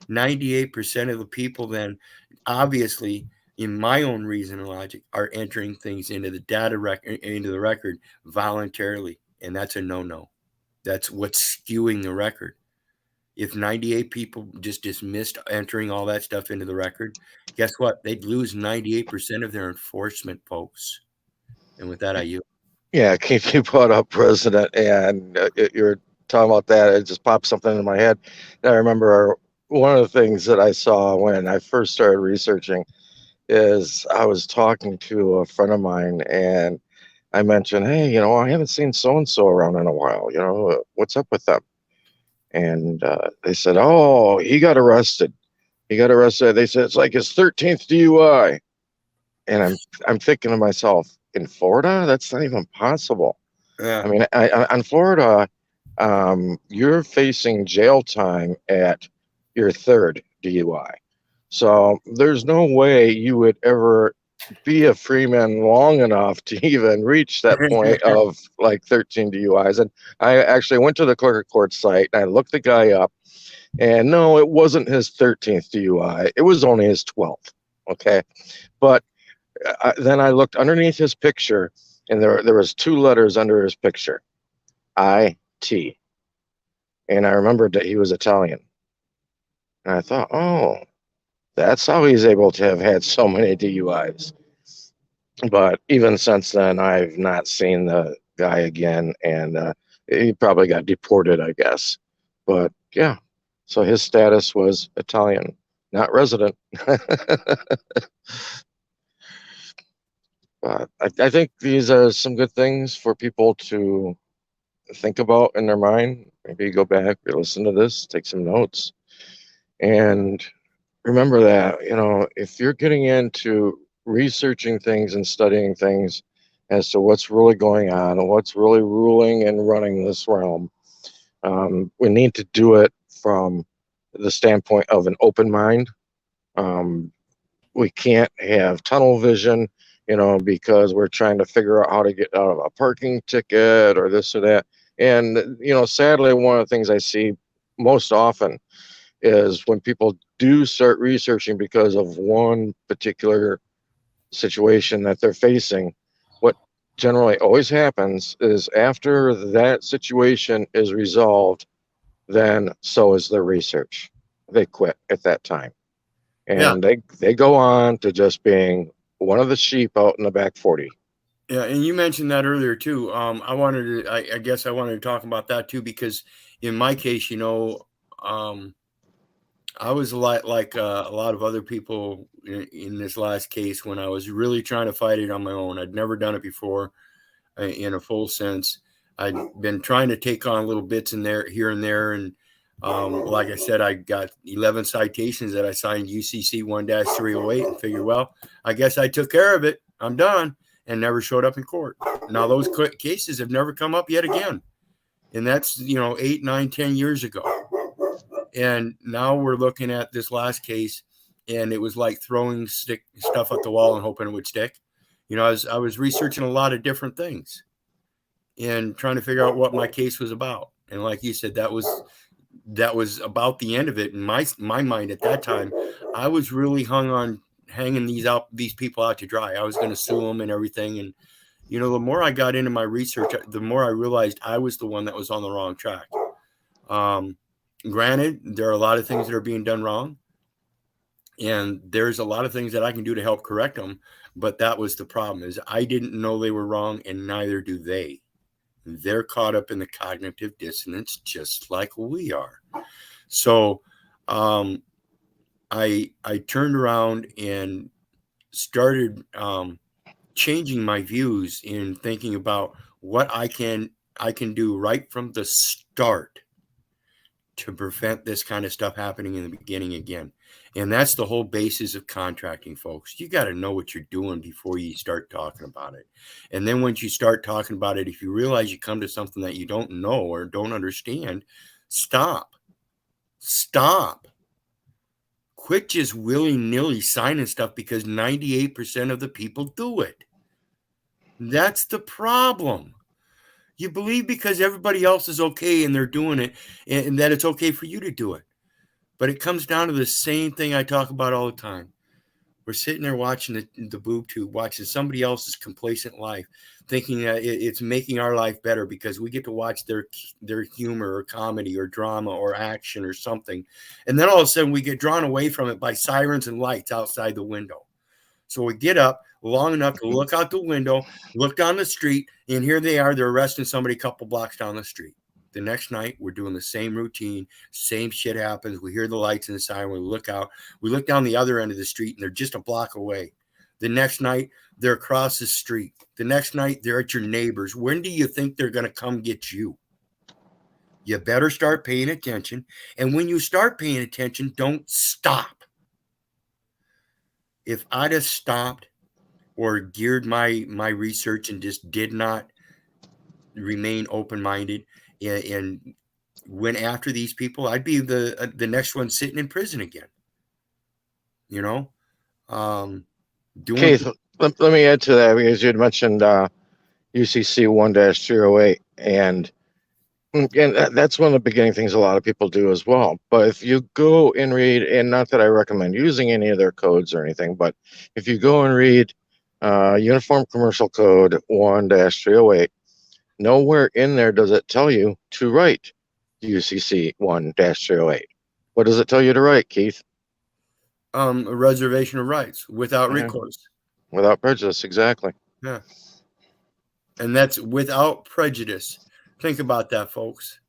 98% of the people then, obviously, in my own reason and logic, are entering things into the into the record voluntarily. And that's a no-no. That's what's skewing the record. If 98 people just dismissed entering all that stuff into the record, guess what? They'd lose 98% of their enforcement folks. And with that, I yield. Yeah, Keith, you brought up president, and you're talking about that. It just popped something in my head. I remember one of the things that I saw when I first started researching is I was talking to a friend of mine, and I mentioned, hey, I haven't seen so-and-so around in a while. What's up with them? And they said, oh, he got arrested. He got arrested. They said it's like his 13th DUI. And I'm thinking to myself, in Florida, that's not even possible. Yeah. I mean, on Florida, you're facing jail time at your third DUI. So there's no way you would ever be a freeman long enough to even reach that point of like 13 DUIs. And I actually went to the clerk of court site and I looked the guy up, and no, it wasn't his 13th DUI. It was only his 12th. Okay. But then I looked underneath his picture, and there was 2 letters under his picture, IT. And I remembered that he was Italian. And I thought, oh, that's how he's able to have had so many DUIs. But even since then, I've not seen the guy again, and he probably got deported, I guess. But yeah, so his status was Italian, not resident. But I think these are some good things for people to think about in their mind. Maybe go back, listen to this, take some notes, and remember that, if you're getting into researching things and studying things as to what's really going on and what's really ruling and running this realm, we need to do it from the standpoint of an open mind. We can't have tunnel vision, because we're trying to figure out how to get out of a parking ticket or this or that. And, sadly, one of the things I see most often is when people do start researching because of one particular situation that they're facing, what generally always happens is after that situation is resolved, then so is their research. They quit at that time. And they go on to just being one of the sheep out in the back 40. Yeah, and you mentioned that earlier too. I guess I wanted to talk about that too, because in my case, I was like a lot of other people in this last case when I was really trying to fight it on my own. I'd never done it before in a full sense. I'd been trying to take on little bits in there, here and there. And like I said, I got 11 citations that I signed UCC 1-308 and figured, well, I guess I took care of it. I'm done, and never showed up in court. Now those cases have never come up yet again. And that's, 8, 9, 10 years ago. And now we're looking at this last case, and it was like throwing stuff at the wall and hoping it would stick. I was researching a lot of different things and trying to figure out what my case was about. And like you said, that was about the end of it. In my mind at that time, I was really hung on hanging these people out to dry. I was going to sue them and everything. And the more I got into my research, the more I realized I was the one that was on the wrong track. Granted, there are a lot of things that are being done wrong, and there's a lot of things that I can do to help correct them. But that was the problem, is I didn't know they were wrong, and neither do they. They're caught up in the cognitive dissonance just like we are. So I turned around and started changing my views in thinking about what I can do right from the start to prevent this kind of stuff happening in the beginning again. And that's the whole basis of contracting, folks. You got to know what you're doing before you start talking about it. And then once you start talking about it, if you realize you come to something that you don't know or don't understand, stop. Quit just willy-nilly signing stuff because 98% of the people do it. That's the problem. You believe because everybody else is okay and they're doing it, and that it's okay for you to do it. But it comes down to the same thing I talk about all the time. We're sitting there watching the boob tube, watching somebody else's complacent life, thinking that it's making our life better because we get to watch their humor or comedy or drama or action or something. And then all of a sudden we get drawn away from it by sirens and lights outside the window. So we get up long enough to look out the window, look down the street, and here they are. They're arresting somebody a couple blocks down the street. The next night, we're doing the same routine. Same shit happens. We hear the lights and the siren. We look out. We look down the other end of the street, and they're just a block away. The next night, they're across the street. The next night, they're at your neighbors. When do you think they're going to come get you? You better start paying attention. And when you start paying attention, don't stop. If I'd have stopped or geared my research and just did not remain open-minded and went after these people, I'd be the next one sitting in prison again. Doing. Keith, let me add to that, because you had mentioned UCC 1-308, and that's one of the beginning things a lot of people do as well. But if you go and read, and not that I recommend using any of their codes or anything, but if you go and read Uniform Commercial Code 1-308, nowhere in there does it tell you to write UCC 1-308. What does it tell you to write, Keith? A reservation of rights without recourse. Without prejudice, exactly. Yeah. And that's without prejudice. Think about that, folks.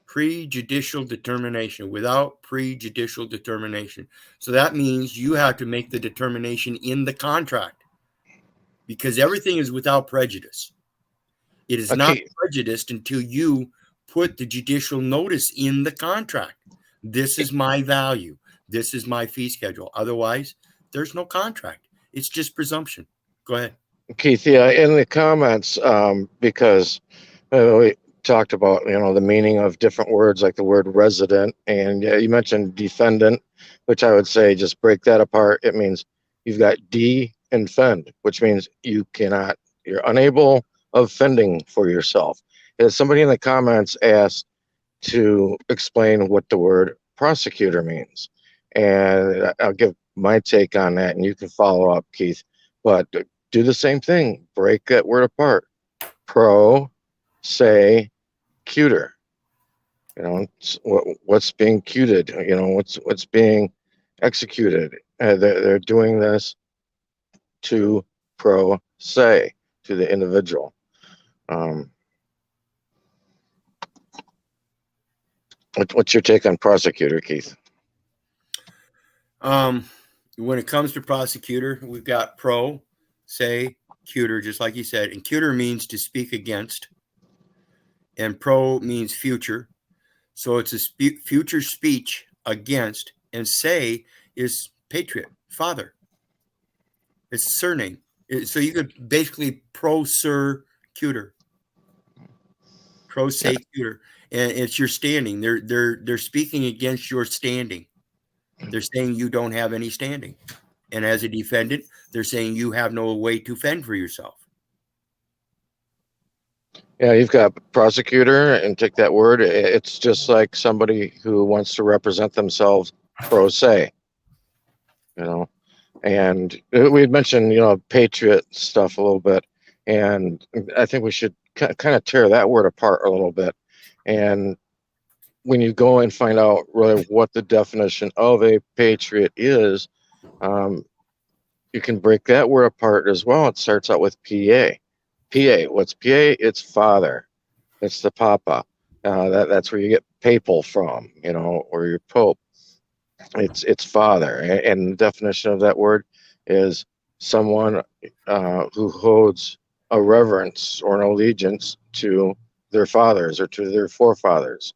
Prejudicial determination, without prejudicial determination. So that means you have to make the determination in the contract, because everything is without prejudice. It is not prejudiced until you put the judicial notice in the contract. This is my value. This is my fee schedule. Otherwise, there's no contract. It's just presumption. Go ahead. Keith, yeah, in the comments, because we talked about, the meaning of different words, like the word resident, and you mentioned defendant, which I would say just break that apart. It means you've got de and fend, which means you're unable of fending for yourself. And somebody in the comments asked to explain what the word prosecutor means, and I'll give my take on that, and you can follow up, Keith. But do the same thing. Break that word apart. Pro, say, cuter. What's being cuted? What's being executed? They're doing this to pro se, to the individual. What's your take on prosecutor, Keith? When it comes to prosecutor, we've got pro, say, cuter, just like you said. And cuter means to speak against, and pro means future. So it's a future speech against, and say is patriot, father. It's surname. So you could basically pro-ser cuter. Pro se cuter. and it's your standing. They're speaking against your standing. They're saying you don't have any standing, and as a defendant, they're saying you have no way to fend for yourself. Yeah, you've got prosecutor, and take that word. It's just like somebody who wants to represent themselves pro se, you know. And we had mentioned, patriot stuff a little bit, and I think we should kind of tear that word apart a little bit. And when you go and find out really what the definition of a patriot is, um, you can break that word apart as well. It starts out with PA. PA. What's PA? It's father. It's the papa. That's where you get papal from, or your pope. It's father, and the definition of that word is someone who holds a reverence or an allegiance to their fathers or to their forefathers.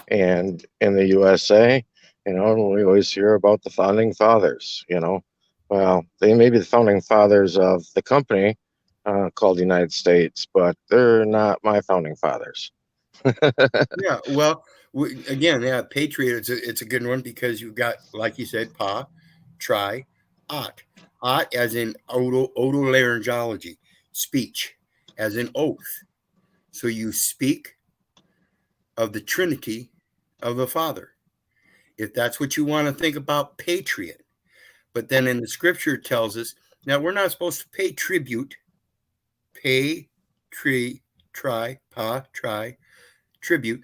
And in the USA, we always hear about the founding fathers. Well, they may be the founding fathers of the company called the United States, but they're not my founding fathers. Yeah, well, again, yeah, patriot. It's a good one because you've got, like you said, pa, try, ot, ot as in otolaryngology, speech, as in oath. So you speak of the Trinity of the Father, if that's what you want to think about patriot. But then in the Scripture it tells us now we're not supposed to pay tribute, pay, try, tribute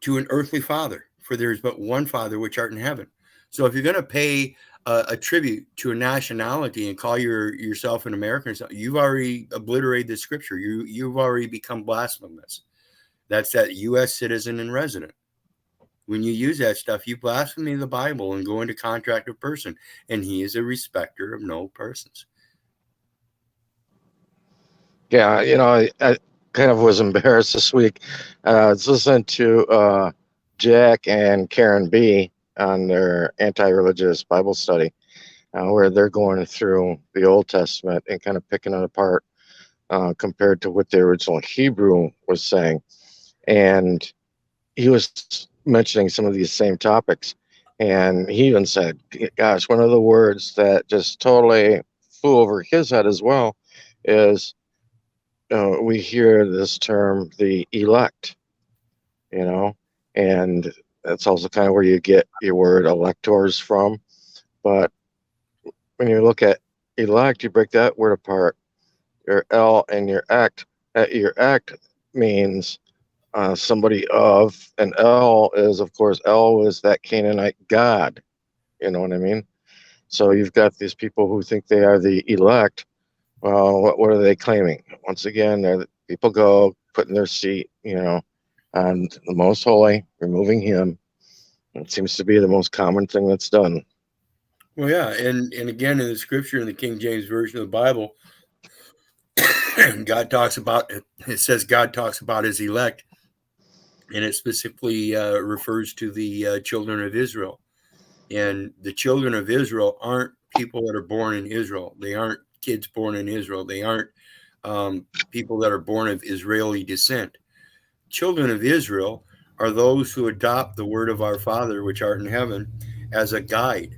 to an earthly father, for there is but one Father which art in heaven. So if you're going to pay a tribute to a nationality and call yourself an American, you've already obliterated the Scripture. You've already become blasphemous. That's that U.S. citizen and resident. When you use that stuff, you blaspheme the Bible and go into contract of person, and he is a respecter of no persons. Yeah, I kind of was embarrassed this week. I was listening to Jack and Karen B on their anti-religious Bible study, where they're going through the Old Testament and kind of picking it apart compared to what the original Hebrew was saying. And he was mentioning some of these same topics. And he even said, gosh, one of the words that just totally flew over his head as well is we hear this term, the elect, and that's also kind of where you get your word electors from. But when you look at elect, you break that word apart. Your L and your act. Your act means somebody of, and L is, of course, L is that Canaanite god. You know what I mean? So you've got these people who think they are the elect. Well, what are they claiming? Once again, they're the people go, put in their seat, on the most holy, removing him. It seems to be the most common thing that's done. Well, yeah, and again in the Scripture in the King James version of the Bible, God talks about it says God talks about his elect, and it specifically refers to the children of Israel. And the children of Israel aren't people that are born in Israel. They aren't kids born in Israel. They aren't people that are born of Israeli descent. Children of Israel are those who adopt the word of our Father which art in heaven as a guide.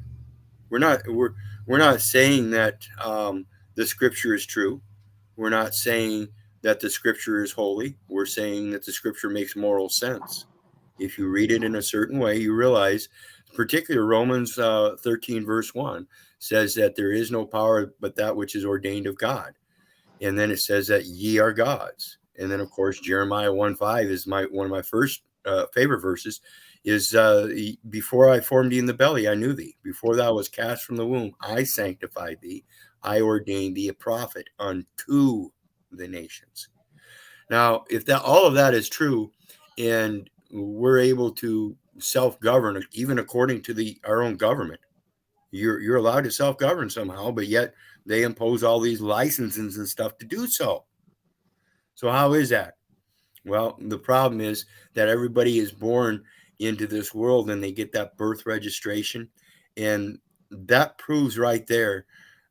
We're not saying that the Scripture is true. We're not saying that the Scripture is holy. We're saying that the Scripture makes moral sense. If you read it in a certain way, you realize, particularly Romans 13, verse 1, says that there is no power but that which is ordained of God. And then it says that ye are gods. And then, of course, Jeremiah 1:5 is one of my first favorite verses, is before I formed thee in the belly, I knew thee. Before thou was cast from the womb, I sanctified thee. I ordained thee a prophet unto the nations. Now, if that all of that is true, and we're able to self-govern, even according to our own government, you're allowed to self-govern somehow, but yet they impose all these licenses and stuff to do so. So how is that? Well, the problem is that everybody is born into this world and they get that birth registration, and that proves right there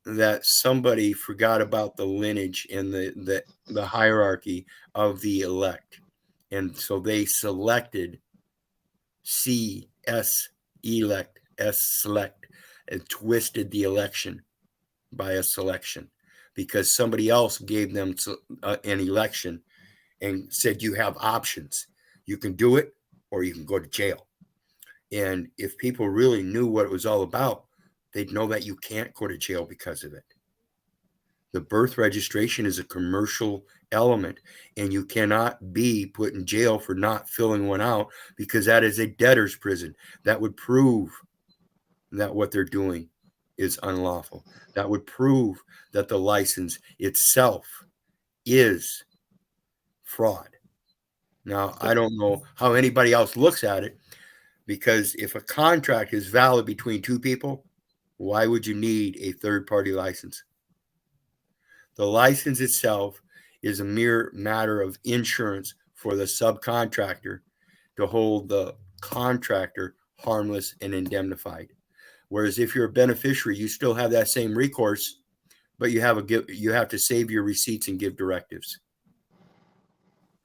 that somebody forgot about the lineage and the hierarchy of the elect. And so they selected select, and twisted the election by a selection because somebody else gave them an election and said, you have options. You can do it or you can go to jail. And if people really knew what it was all about, they'd know that you can't go to jail because of it. The birth registration is a commercial element, and you cannot be put in jail for not filling one out because that is a debtor's prison. That would prove that what they're doing is unlawful. That would prove that the license itself is fraud. Now, I don't know how anybody else looks at it, because if a contract is valid between two people, why would you need a third-party license? The license itself is a mere matter of insurance for the subcontractor to hold the contractor harmless and indemnified. Whereas if you're a beneficiary, you still have that same recourse, but you have to save your receipts and give directives.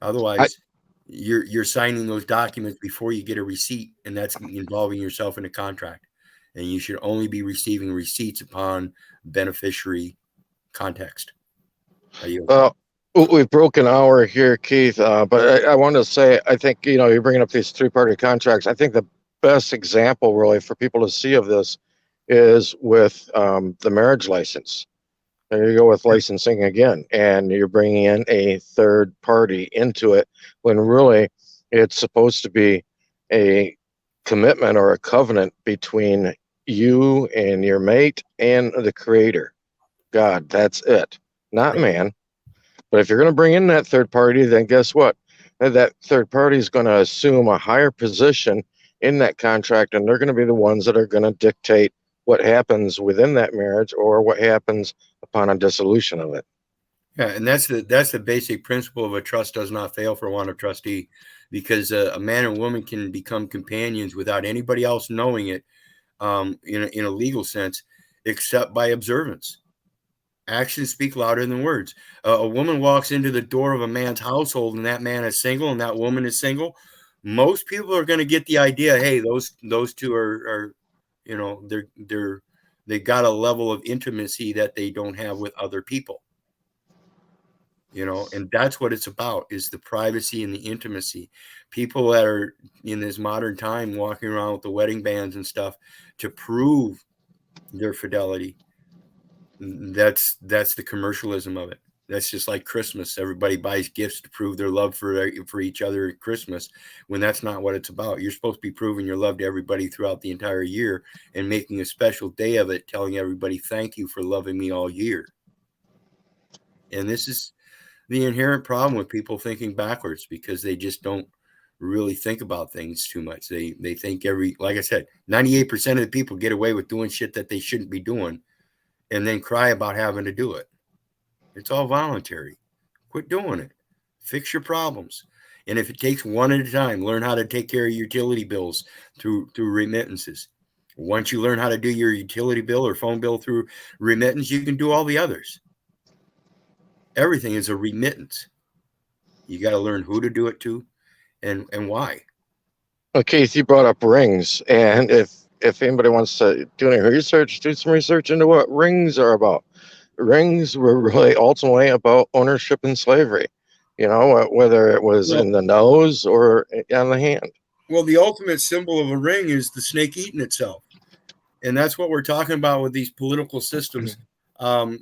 Otherwise, you're signing those documents before you get a receipt, and that's involving yourself in a contract. And you should only be receiving receipts upon beneficiary context. We've broken hour here, Keith, but I wanted to say, I think, you're bringing up these three-party contracts. I think the best example really for people to see of this is with the marriage license. There you go with licensing again, and you're bringing in a third party into it when really it's supposed to be a commitment or a covenant between you and your mate and the creator, God. That's it, not man. But if you're going to bring in that third party, then guess what? That third party is going to assume a higher position in that contract, and they're going to be the ones that are going to dictate what happens within that marriage or what happens upon a dissolution of it. Yeah, and that's the basic principle of a trust does not fail for want of trustee, because a man and woman can become companions without anybody else knowing it, in a legal sense, except by observance. Actions speak louder than words. A woman walks into the door of a man's household, and that man is single, and that woman is single. Most people are going to get the idea, hey, those two are they've got a level of intimacy that they don't have with other people. And that's what it's about, is the privacy and the intimacy. People that are in this modern time walking around with the wedding bands and stuff to prove their fidelity. That's the commercialism of it. That's just like Christmas. Everybody buys gifts to prove their love for each other at Christmas, when that's not what it's about. You're supposed to be proving your love to everybody throughout the entire year and making a special day of it, telling everybody, thank you for loving me all year. And this is the inherent problem with people thinking backwards, because they just don't really think about things too much. They think like I said, 98% of the people get away with doing shit that they shouldn't be doing, and then cry about having to do it. It's all voluntary. Quit doing it. Fix your problems. And if it takes one at a time, learn how to take care of your utility bills through remittances. Once you learn how to do your utility bill or phone bill through remittance, you can do all the others. Everything is a remittance. You got to learn who to do it to and why. Well, Keith, you brought up rings, and if anybody wants to do any research, do some research into what rings are about. Rings were really ultimately about ownership and slavery, whether it was in the nose or on the hand. Well, the ultimate symbol of a ring is the snake eating itself. And that's what we're talking about with these political systems. There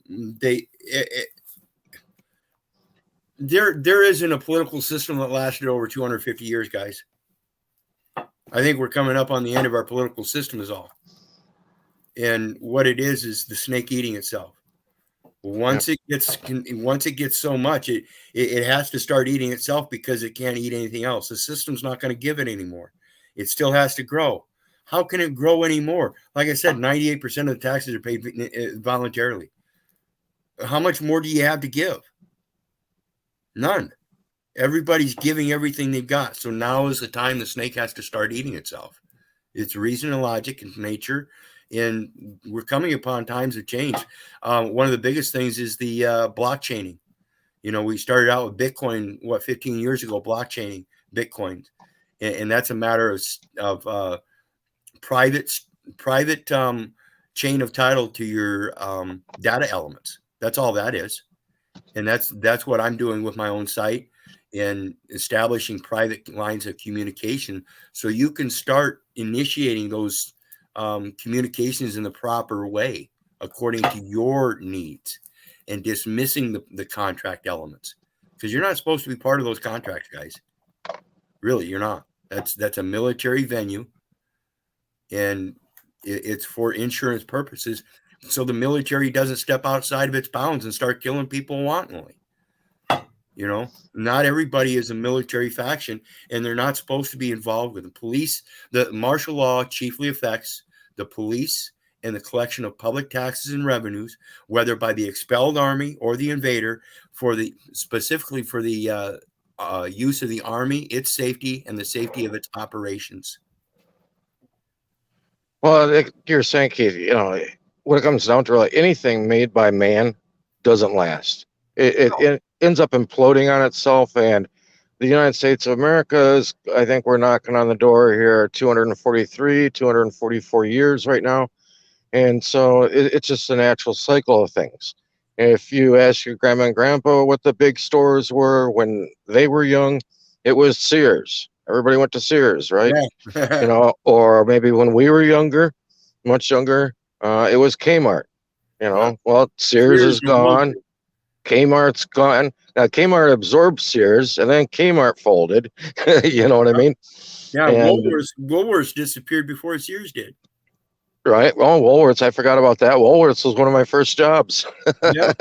isn't a political system that lasted over 250 years, guys. I think we're coming up on the end of our political system is all. And what it is the snake eating itself. Once it gets so much, it has to start eating itself, because it can't eat anything else. The system's not going to give it anymore. It still has to grow. How can it grow anymore? Like I said, 98% of the taxes are paid voluntarily. How much more do you have to give? None. Everybody's giving everything they've got. So now is the time the snake has to start eating itself. It's reason and logic and nature. And we're coming upon times of change. One of the biggest things is the blockchaining. We started out with Bitcoin, 15 years ago, blockchaining. Bitcoins, and that's a matter of private chain of title to your data elements. That's all that is, and that's what I'm doing with my own site and establishing private lines of communication, so you can start initiating those communications in the proper way according to your needs, and dismissing the contract elements, because you're not supposed to be part of those contracts, guys. Really, you're not. That's a military venue, and it's for insurance purposes, so the military doesn't step outside of its bounds and start killing people wantonly. You know, not everybody is a military faction, and they're not supposed to be involved with the police. The martial law chiefly affects the police and the collection of public taxes and revenues, whether by the expelled army or the invader, specifically for the use of the army, its safety, and the safety of its operations. Well, you're saying, Keith, you know, when it comes down to really anything made by man doesn't last. It ends up imploding on itself. And the United States of America is, I think we're knocking on the door here, 243, 244 years right now. And so it's just a natural cycle of things. If you ask your grandma and grandpa what the big stores were when they were young, it was Sears. Everybody went to Sears, right? Yeah. You know, or maybe when we were younger, much younger, it was Kmart. You know, well, Sears is gone. Kmart's gone. Now Kmart absorbed Sears, and then Kmart folded. You know what I mean? Yeah, and Woolworths disappeared before Sears did. Right. Well, Woolworths, I forgot about that. Woolworths was one of my first jobs. Yeah.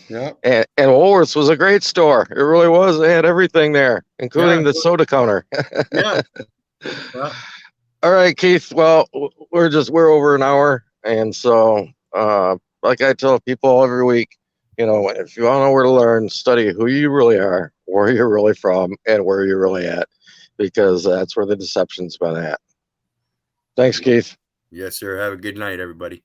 Yeah. And Woolworths was a great store. It really was. They had everything there, including the soda counter. Yeah. Well, all right, Keith. Well, we're over an hour. And so, like I tell people every week, you know, if you want to know where to learn, study who you really are, where you're really from, and where you're really at, because that's where the deception's been at. Thanks, Keith. Yes, sir. Have a good night, everybody.